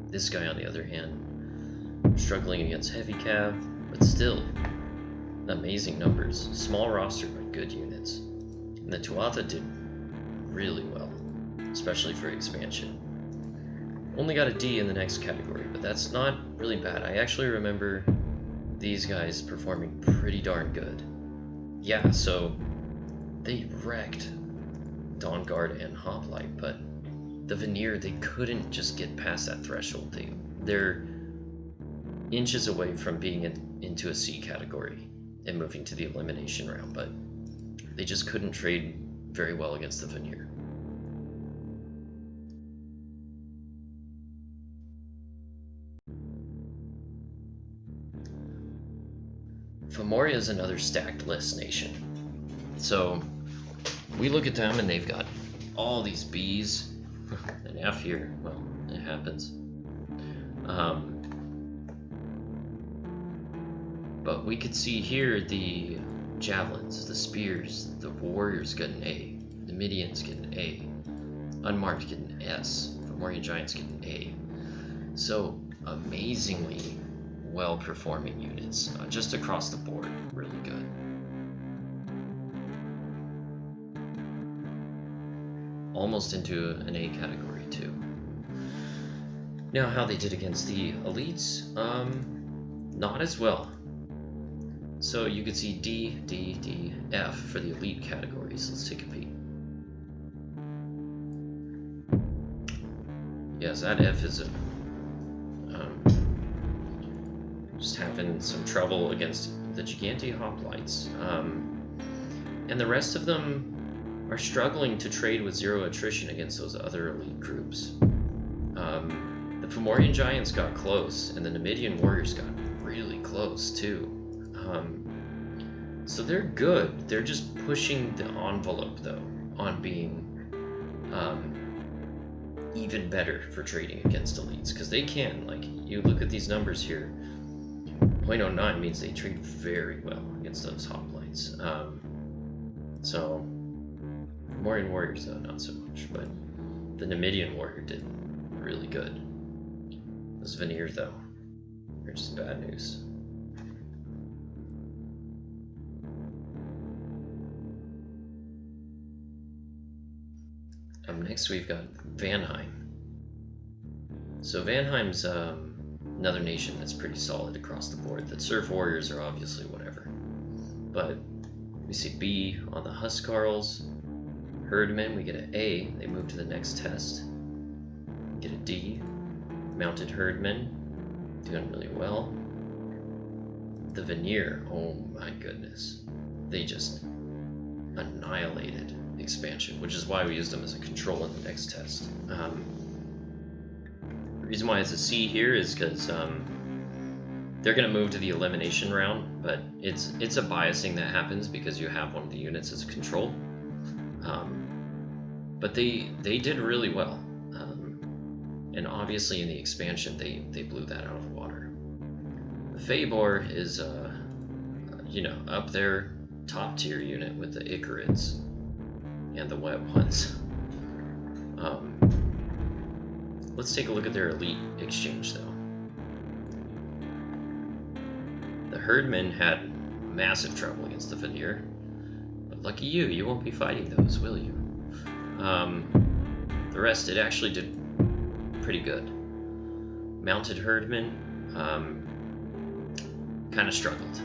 This guy, on the other hand, struggling against heavy cav, but still amazing numbers. Small roster, but good units. And the Tuatha did really well, especially for expansion. Only got a D in the next category, but that's not really bad. I actually remember these guys performing pretty darn good. Yeah, so they wrecked Dawn Guard and Hoplite, but the Veneer, they couldn't just get past that threshold. They're inches away from being into a C category and moving to the elimination round, but they just couldn't trade very well against the Veneer. Fomoria is another stacked list nation. So we look at them and they've got all these Bs, an F here, well, it happens. But we could see here the javelins, the spears, the warriors get an A, the Midians get an A, unmarked get an S, Fomoria giants get an A. So amazingly well-performing units, just across the board, really good. Almost into an A category too. Now, how they did against the elites, not as well. So you could see D, D, D, F for the elite categories. Let's take a peek. Yes, that F is just having some trouble against the Gigante Hoplites. And the rest of them are struggling to trade with 0 attrition against those other elite groups. The Fomorian Giants got close, and the Numidian Warriors got really close too. So they're good. They're just pushing the envelope, though, on being even better for trading against elites, because they can. Like, you look at these numbers here, 0.09 means they trade very well against those hoplites. So Fomorian Warriors, though, not so much, but the Numidian Warrior did really good. Those Veneer, though, are just bad news. Next we've got Vanheim. So Vanheim's another nation that's pretty solid across the board. The Surf Warriors are obviously whatever. But we see B on the Huskarls. Herdmen, we get an A. They move to the next test. We get a D. Mounted Herdmen, doing really well. The Veneer, oh my goodness. They just annihilated expansion, which is why we used them as a control in the next test. The reason why it's a C here is because they're going to move to the elimination round, but it's a biasing that happens because you have one of the units as a control. But they did really well, and obviously in the expansion they blew that out of the water. The Fabor is up there, top tier unit with the Icarids and the web ones. Let's take a look at their elite exchange, though. The Herdmen had massive trouble against the Veneer, but lucky you won't be fighting those, will you? The rest, it actually did pretty good. Mounted Herdmen kind of struggled.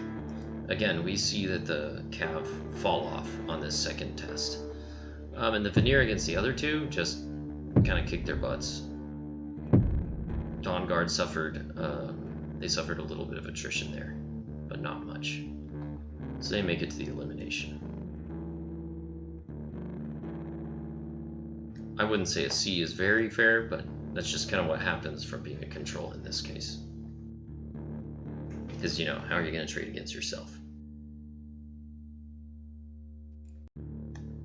Again, we see that the Cav fall off on this second test. And the Veneer against the other two just kind of kicked their butts. Dawn Guard suffered, they suffered a little bit of attrition there, but not much. So they make it to the elimination. I wouldn't say a C is very fair, but that's just kind of what happens from being a control in this case. Because, how are you going to trade against yourself?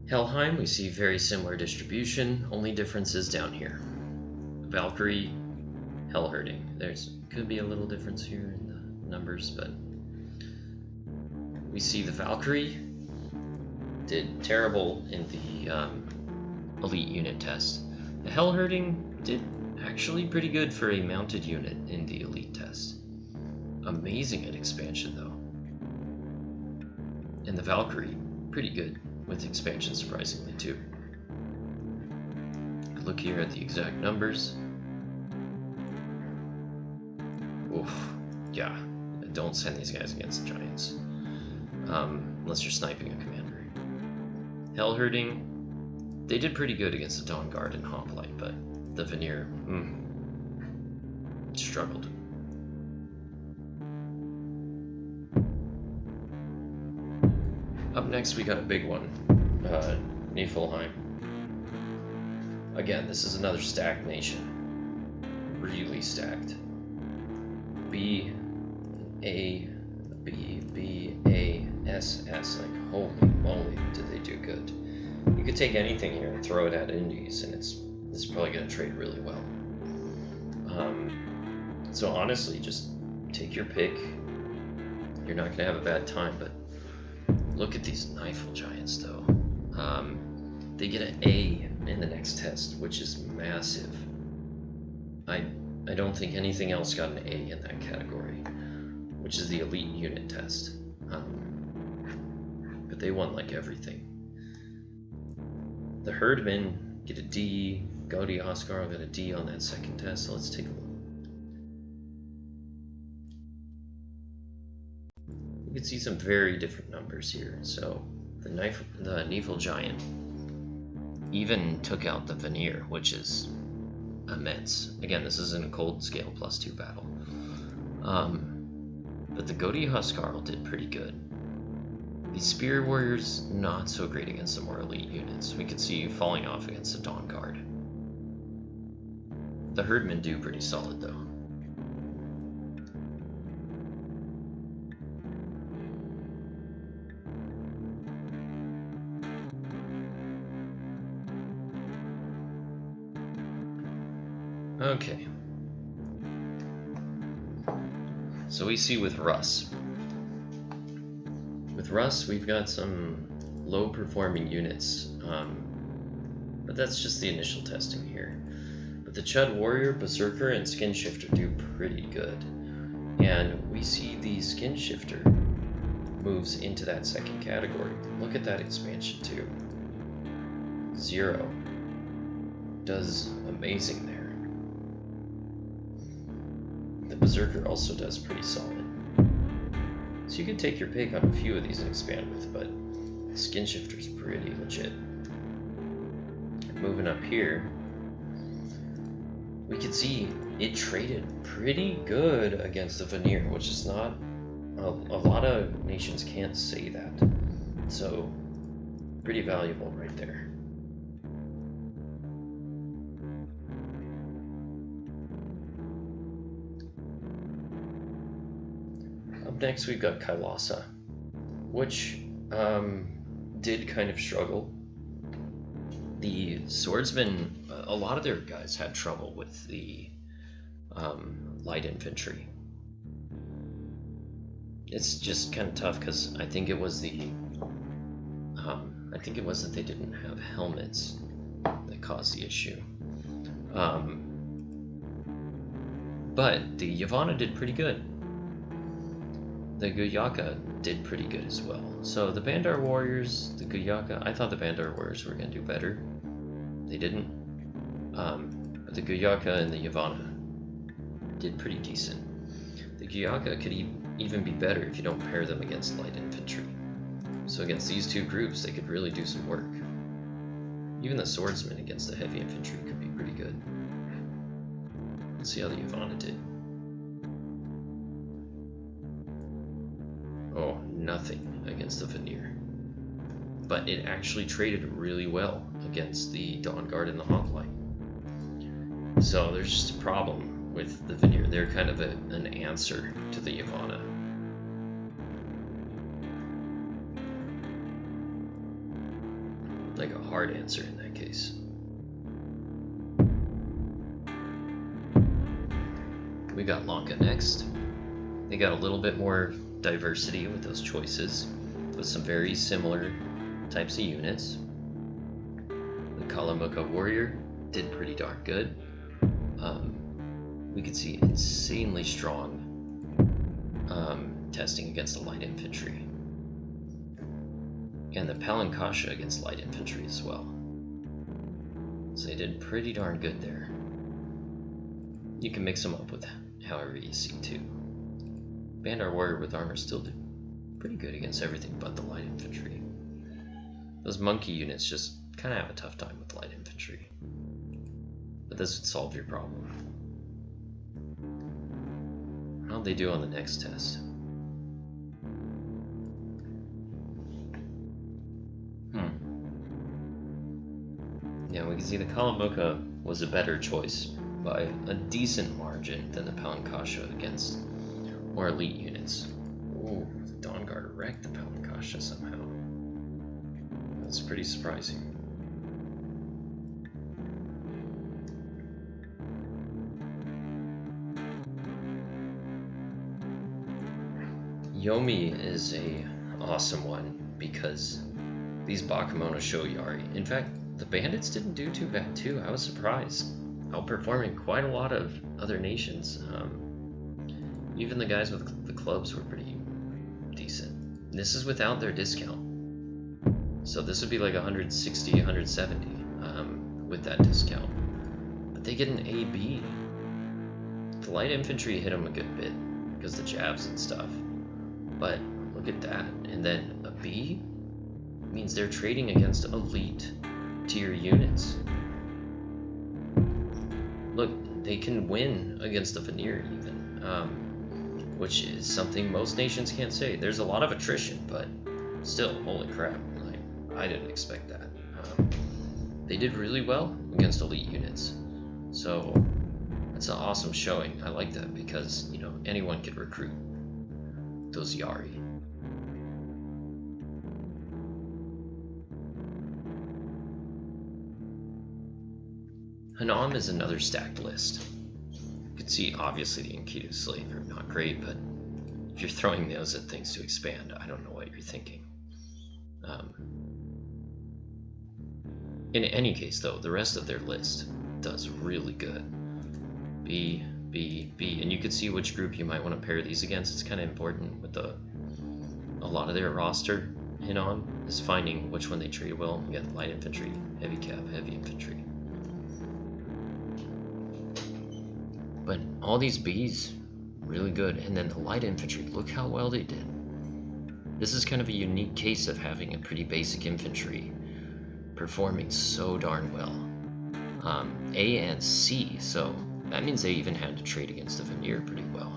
Helheim, we see very similar distribution, only differences down here. Valkyrie, Hellherding. Could be a little difference here in the numbers, but we see the Valkyrie did terrible in the elite unit test. The Hellherding did actually pretty good for a mounted unit in the elite test. Amazing at expansion, though. And the Valkyrie, pretty good with expansion, surprisingly, too. Look here at the exact numbers. Oof, yeah, don't send these guys against giants. Unless you're sniping a commander. Hell Herding, they did pretty good against the Dawn Guard and Hoplite, but the Veneer, struggled. Up next, we got a big one, Niefelheim. Again, this is another stacked nation. Really stacked. B, A, B, B, A, S, S. Like, holy moly, did they do good. You could take anything here and throw it at Indies, and it's probably going to trade really well. So honestly, just take your pick. You're not going to have a bad time, but look at these Nifel Giants, though. They get an A in the next test, which is massive. I don't think anything else got an A in that category, which is the elite unit test. But they won like everything. The Herdmen get a D. Gaudi Oscar got a D on that second test, so let's take a look. You can see some very different numbers here. So the Nifel Giant even took out the Veneer, which is immense. Again, this isn't a cold scale +2 battle. But the Gaudi Huskarl did pretty good. The Spear Warriors, not so great against the more elite units. We could see you falling off against the Dawn Guard. The Herdmen do pretty solid, though. Okay. So we see with Russ. With Russ, we've got some low-performing units, but that's just the initial testing here. But the Chud Warrior, Berserker, and Skin Shifter do pretty good. And we see the Skin Shifter moves into that second category. Look at that expansion too. 0 does amazing there. The Berserker also does pretty solid. So you can take your pick on a few of these and expand with, but Skin Shifter's pretty legit. Moving up here, we can see it traded pretty good against the Veneer, which is not a lot of nations can't say that. So pretty valuable right there. Up next, we've got Kailasa, which did kind of struggle. The swordsmen, a lot of their guys had trouble with the light infantry. It's just kind of tough because I think it was that they didn't have helmets that caused the issue. But the Yavanna did pretty good. The Guyaka did pretty good as well. So the Bandar Warriors, the Guyaka, I thought the Bandar Warriors were going to do better. They didn't. But the Guyaka and the Yavanna did pretty decent. The Guyaka could even be better if you don't pair them against light infantry. So against these two groups, they could really do some work. Even the swordsmen against the heavy infantry could be pretty good. Let's see how the Yavanna did. Oh, nothing against the Veneer. But it actually traded really well against the Dawn Guard and the Hoplite. So there's just a problem with the Veneer. They're kind of an answer to the Yavanna. Like a hard answer in that case. We got Lanka next. They got a little bit more diversity with those choices, with some very similar types of units. The Kalamuka Warrior did pretty darn good. We could see insanely strong testing against the light infantry. And the Palankasha against light infantry as well. So they did pretty darn good there. You can mix them up with however you see too. Bandar warrior with armor still did pretty good against everything but the light infantry. Those monkey units just kind of have a tough time with light infantry. But this would solve your problem. How'd they do on the next test? Yeah, we can see the Kalamuka was a better choice by a decent margin than the Palankasha against more elite units. Ooh, the Dawn Guard wrecked the Palankasha somehow. That's pretty surprising. Yomi is a awesome one because these Bakemono show Yari. In fact, the bandits didn't do too bad too. I was surprised, outperforming quite a lot of other nations. Even the guys with the clubs were pretty decent. This is without their discount, so this would be like 160, 170 with that discount. But they get an AB. The light infantry hit them a good bit because of the jabs and stuff. But look at that, and then a B means they're trading against elite tier units. Look, they can win against the veneer even, which is something most nations can't say. There's a lot of attrition, but still, holy crap, like, I didn't expect that. They did really well against elite units, so that's an awesome showing. I like that because, you know, anyone could recruit those Yari. Hinnom is another stacked list. You can see obviously the Enkidu slave are not great, but if you're throwing those at things to expand, I don't know what you're thinking. In any case though, the rest of their list does really good. B, B, B, and you can see which group you might want to pair these against. It's kind of important with a lot of their roster. Hinnom is finding which one they trade well. You got light infantry, heavy cav, heavy infantry. But all these Bs, really good. And then the light infantry, look how well they did. This is kind of a unique case of having a pretty basic infantry performing so darn well. A and C, so that means they even had to trade against the veneer pretty well.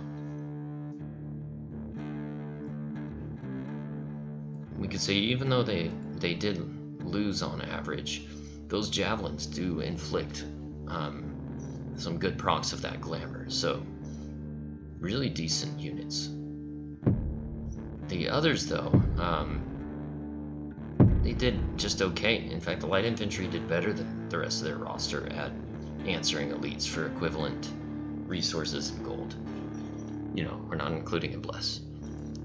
We could say even though they did lose on average, those javelins do inflict some good procs of that glamour, so really decent units. The others though, they did just okay. In fact, the light infantry did better than the rest of their roster at answering elites for equivalent resources and gold. You know, we're not including a bless.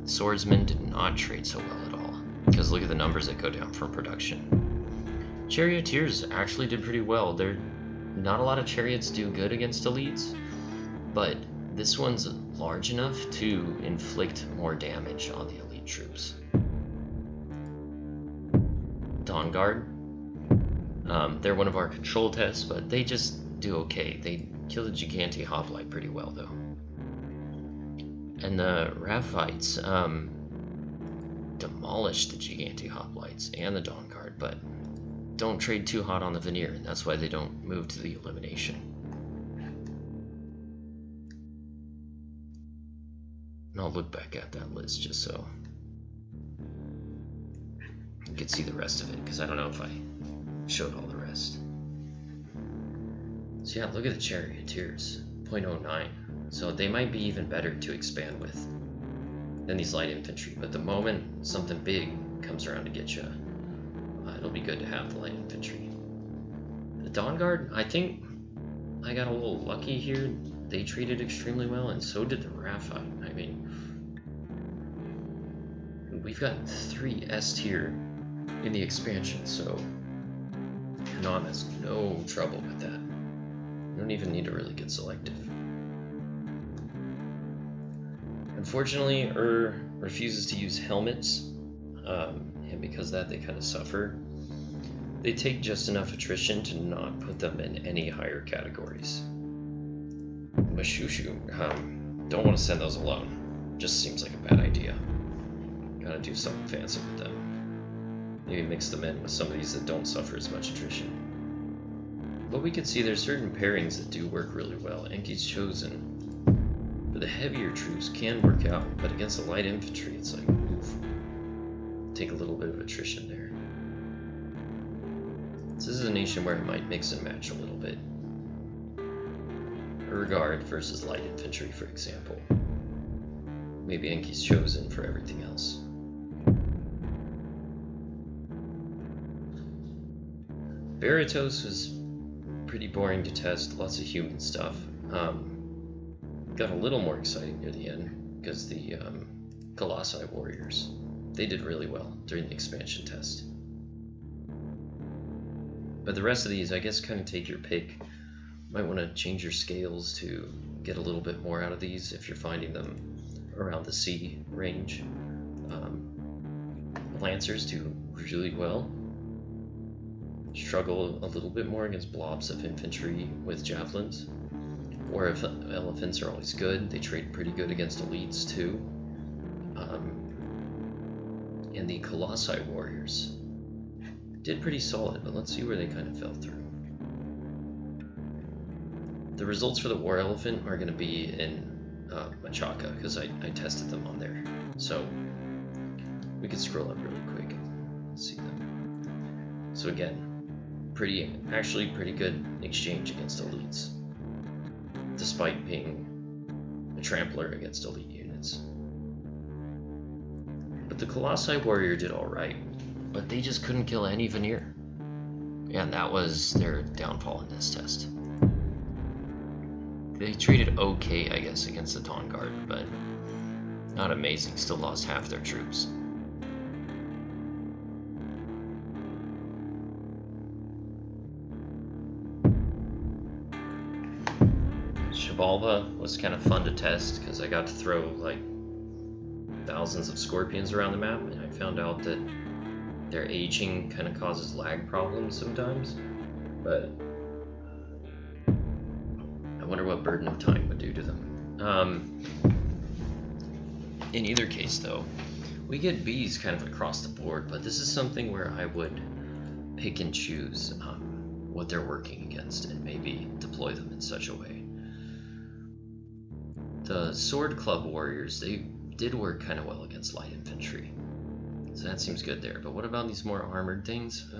Swordsmen did not trade so well at all, because look at the numbers that go down from production. Charioteers actually did pretty well. Not a lot of chariots do good against elites, but this one's large enough to inflict more damage on the elite troops. Dawn Guard, they're one of our control tests, but they just do okay. They kill the Giganti Hoplite pretty well though. And the Ravites demolished the Giganti Hoplites and the Dawn Guard, but don't trade too hot on the veneer, and that's why they don't move to the elimination. And I'll look back at that list just so you can see the rest of it, because I don't know if I showed all the rest. So yeah, look at the Charioteers, 0.09. So they might be even better to expand with than these light infantry, but the moment something big comes around to get you, it'll be good to have the light infantry. The Dawn Guard, I think I got a little lucky here. They treated extremely well, and so did the Raphite. I mean, we've got 3 S tier in the expansion, so Hinnom has no trouble with that. You don't even need to really get selective. Unfortunately, refuses to use helmets, and because of that they kind of suffer. They take just enough attrition to not put them in any higher categories. Mashushu, don't want to send those alone. just seems like a bad idea. Gotta do something fancy with them. Maybe mix them in with some of these that don't suffer as much attrition. But we can see there's certain pairings that do work really well. Enki's Chosen, for the heavier troops, can work out, but against the light infantry, it's like, oof. Take a little bit of attrition there. This is a nation where it might mix and match a little bit. A Regard versus light infantry, for example. Maybe Enki's Chosen for everything else. Berytos was pretty boring to test, lots of human stuff. Got a little more exciting near the end, because the Kailasa warriors, they did really well during the expansion test. But the rest of these, I guess, kind of take your pick. Might want to change your scales to get a little bit more out of these if you're finding them around the C range. Lancers do really well. Struggle a little bit more against blobs of infantry with javelins. Or if elephants are always good, they trade pretty good against elites too. And the Colossi warriors did pretty solid, but let's see where they kind of fell through. The results for the war elephant are going to be in Machaka, because I tested them on there. So we could scroll up really quick and see them. So again, actually pretty good exchange against elites, despite being a trampler against elite units. But the Colossi warrior did alright, but they just couldn't kill any veneer. And that was their downfall in this test. They traded okay, I guess, against the Dawn Guard, but not amazing, still lost half their troops. Xibalba was kind of fun to test because I got to throw like thousands of scorpions around the map, and I found out that their aging kind of causes lag problems sometimes. But I wonder what Burden of Time would do to them. In either case, though, we get bees kind of across the board, but this is something where I would pick and choose what they're working against and maybe deploy them in such a way. The Sword Club warriors, they did work kind of well against light infantry, so that seems good there. But what about these more armored things?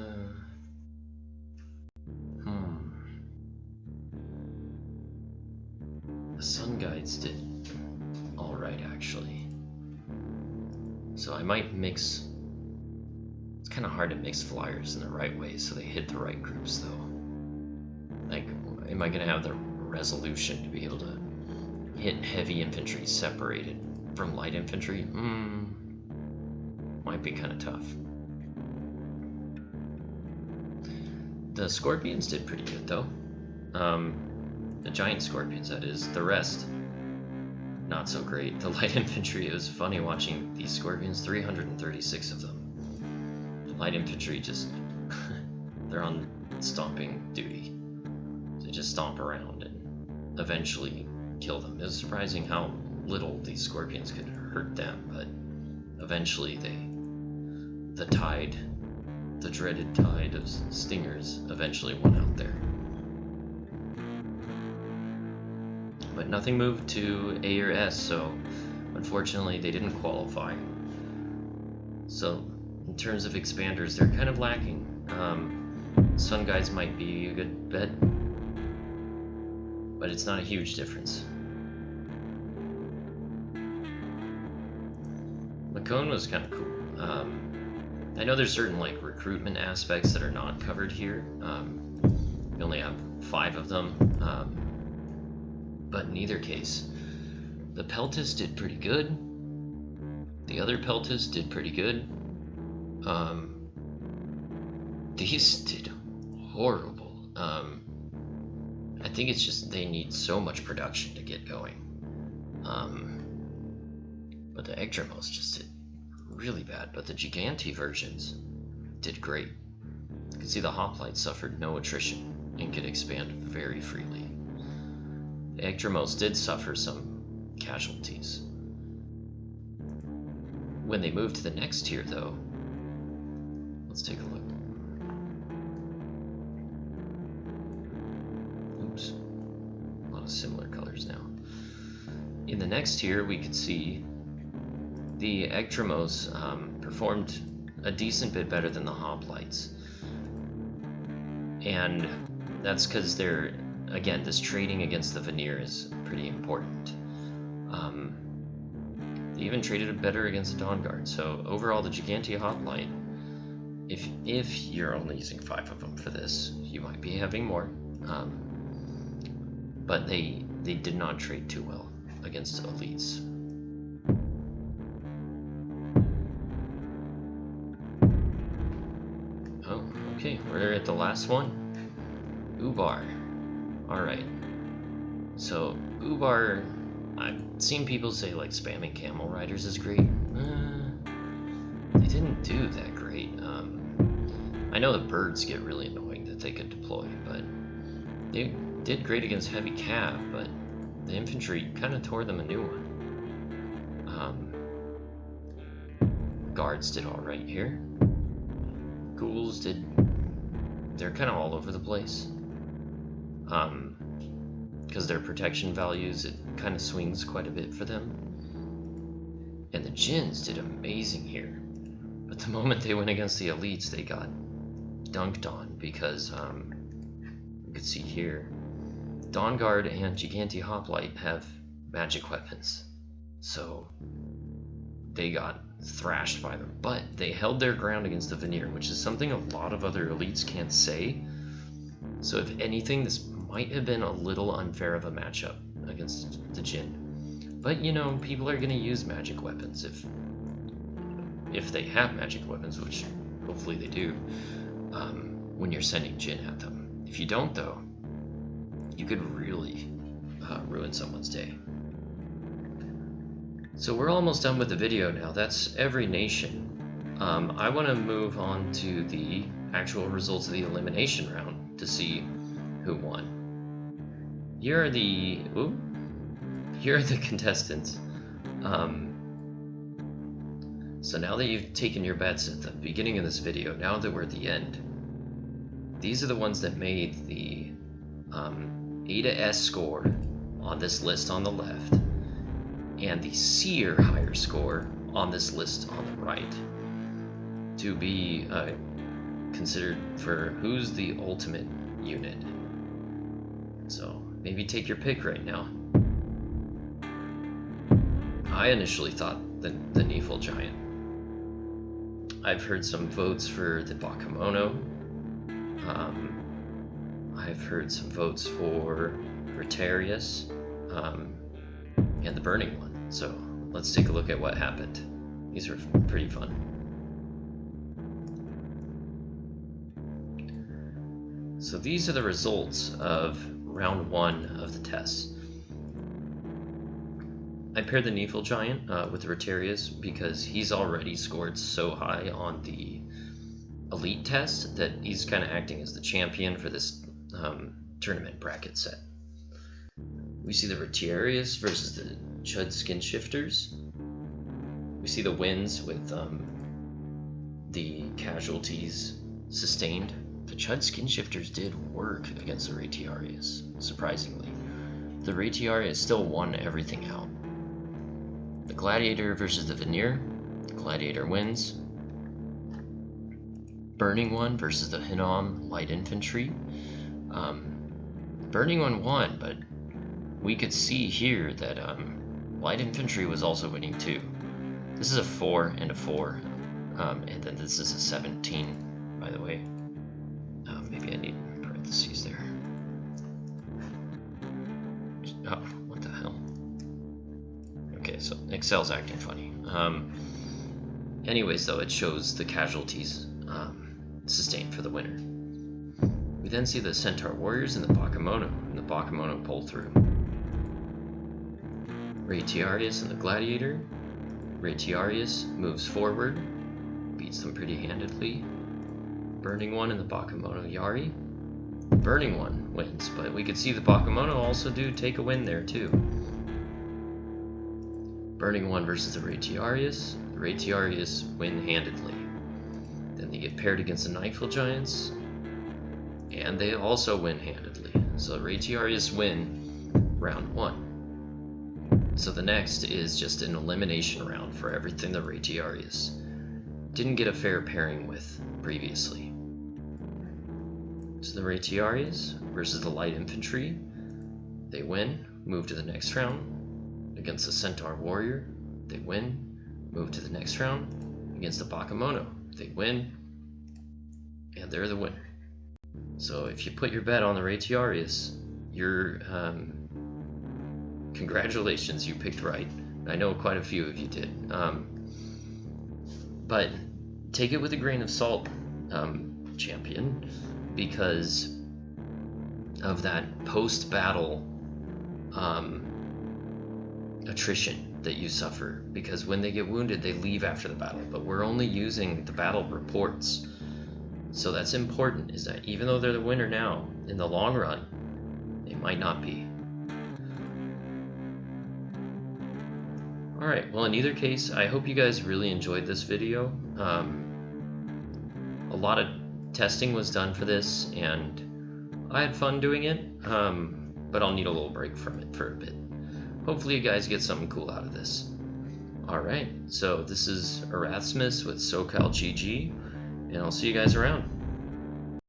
The Sun Guides did alright, actually. So I might mix... It's kind of hard to mix flyers in the right way so they hit the right groups, though. Like, am I going to have the resolution to be able to hit heavy infantry separated from light infantry? Might be kind of tough. The Scorpions did pretty good, though. The giant scorpions, that is. The rest, not so great. The light infantry, it was funny watching these scorpions, 336 of them. The light infantry just, they're on stomping duty. They just stomp around and eventually kill them. It was surprising how little these scorpions could hurt them, but eventually the dreaded tide of stingers eventually won out there. But nothing moved to A or S, so unfortunately they didn't qualify. So in terms of expanders, they're kind of lacking. Sun Guides might be a good bet, but it's not a huge difference. Mekone was kind of cool. I know there's certain like recruitment aspects that are not covered here. We only have 5 of them. But in either case, the Peltis did pretty good. The other Peltis did pretty good. These did horrible. I think it's just they need so much production to get going. But the Yggdramost just did really bad. But the Giganti versions did great. You can see the Hoplite suffered no attrition and could expand very freely. The Yggdramost did suffer some casualties. when they move to the next tier, though, let's take a look. Oops. A lot of similar colors now. In the next tier, we could see the Ectremos performed a decent bit better than the Hoplites. And that's because they're, again, this trading against the veneer is pretty important. They even traded it better against the Dawn Guard. So overall, the Gigantia Hoplite, if you're only using 5 of them for this, you might be having more. But they did not trade too well against elites. Oh, okay, we're at the last one. Ubar. Alright. So, Ubar, I've seen people say like spamming camel riders is great. They didn't do that great. I know the birds get really annoying that they could deploy, but they did great against heavy cav, but the infantry kind of tore them a new one. Guards did alright here. Ghouls did... They're kind of all over the place. Because their protection values, it kind of swings quite a bit for them. And the Djinns did amazing here. But the moment they went against the elites, they got dunked on because, you can see here, Dawn Guard and Gigantia Hoplite have magic weapons. So they got thrashed by them. But they held their ground against the veneer, which is something a lot of other elites can't say. So if anything, this might have been a little unfair of a matchup against the Djinn. But, you know, people are going to use magic weapons if they have magic weapons, which hopefully they do, when you're sending Djinn at them. If you don't, though, you could really ruin someone's day. So we're almost done with the video now. That's every nation. I want to move on to the actual results of the elimination round to see who won. Here are the contestants. So now that you've taken your bets at the beginning of this video, now that we're at the end, these are the ones that made the A to S score on this list on the left, and the C or higher score on this list on the right, to be considered for who's the ultimate unit. So maybe take your pick right now. I initially thought the Niefelheim Giant. I've heard some votes for the Bakemono. I've heard some votes for Rotarius, and the Burning One. So let's take a look at what happened. These are pretty fun. So these are the results of round 1 of the tests. I paired the Niefelheim Giant with the Rotarius because he's already scored so high on the elite test that he's kind of acting as the champion for this tournament bracket set. We see the Rotarius versus the Chud Skin Shifters. We see the wins with the casualties sustained. The Chud Skin Shifters did work against the Rotarius, surprisingly. The Rotarius still won everything out. The Gladiator versus the Veneer. The Gladiator wins. Burning One versus the Hinnom Light Infantry. Burning One won, but we could see here that Light Infantry was also winning too. This is a 4 and a 4, and then this is a 17, by the way. Maybe I need parentheses there. Oh, what the hell? Okay, so Excel's acting funny. Anyways, though, it shows the casualties sustained for the winner. We then see the Centaur Warriors and the Bakemono, and the Bakemono pull through. Rotarius and the Gladiator. Rotarius moves forward, beats them pretty handedly. Burning One and the Bakemono Yari. Burning One wins, but we could see the Bakemono also do take a win there too. Burning One versus the Rotarius. the Retiarius win handedly. Then they get paired against the Nightfall Giants, and they also win handedly. So the Retiarius win round 1. So the next is just an elimination round for everything the Retiarius didn't get a fair pairing with previously. So the Retiarius versus the Light Infantry, they win, move to the next round. Against the Centaur Warrior, they win, move to the next round. Against the Bakemono, they win, and they're the winner. So if you put your bet on the Retiarius, you're congratulations, you picked right. I know quite a few of you did. But take it with a grain of salt, champion, because of that post-battle attrition that you suffer. Because when they get wounded, they leave after the battle, but we're only using the battle reports. So that's important, is that even though they're the winner now, in the long run, they might not be. Alright, well in either case, I hope you guys really enjoyed this video. A lot of testing was done for this, and I had fun doing it, but I'll need a little break from it for a bit. Hopefully you guys get something cool out of this. Alright, so this is Erasmus with SoCal GG, and I'll see you guys around.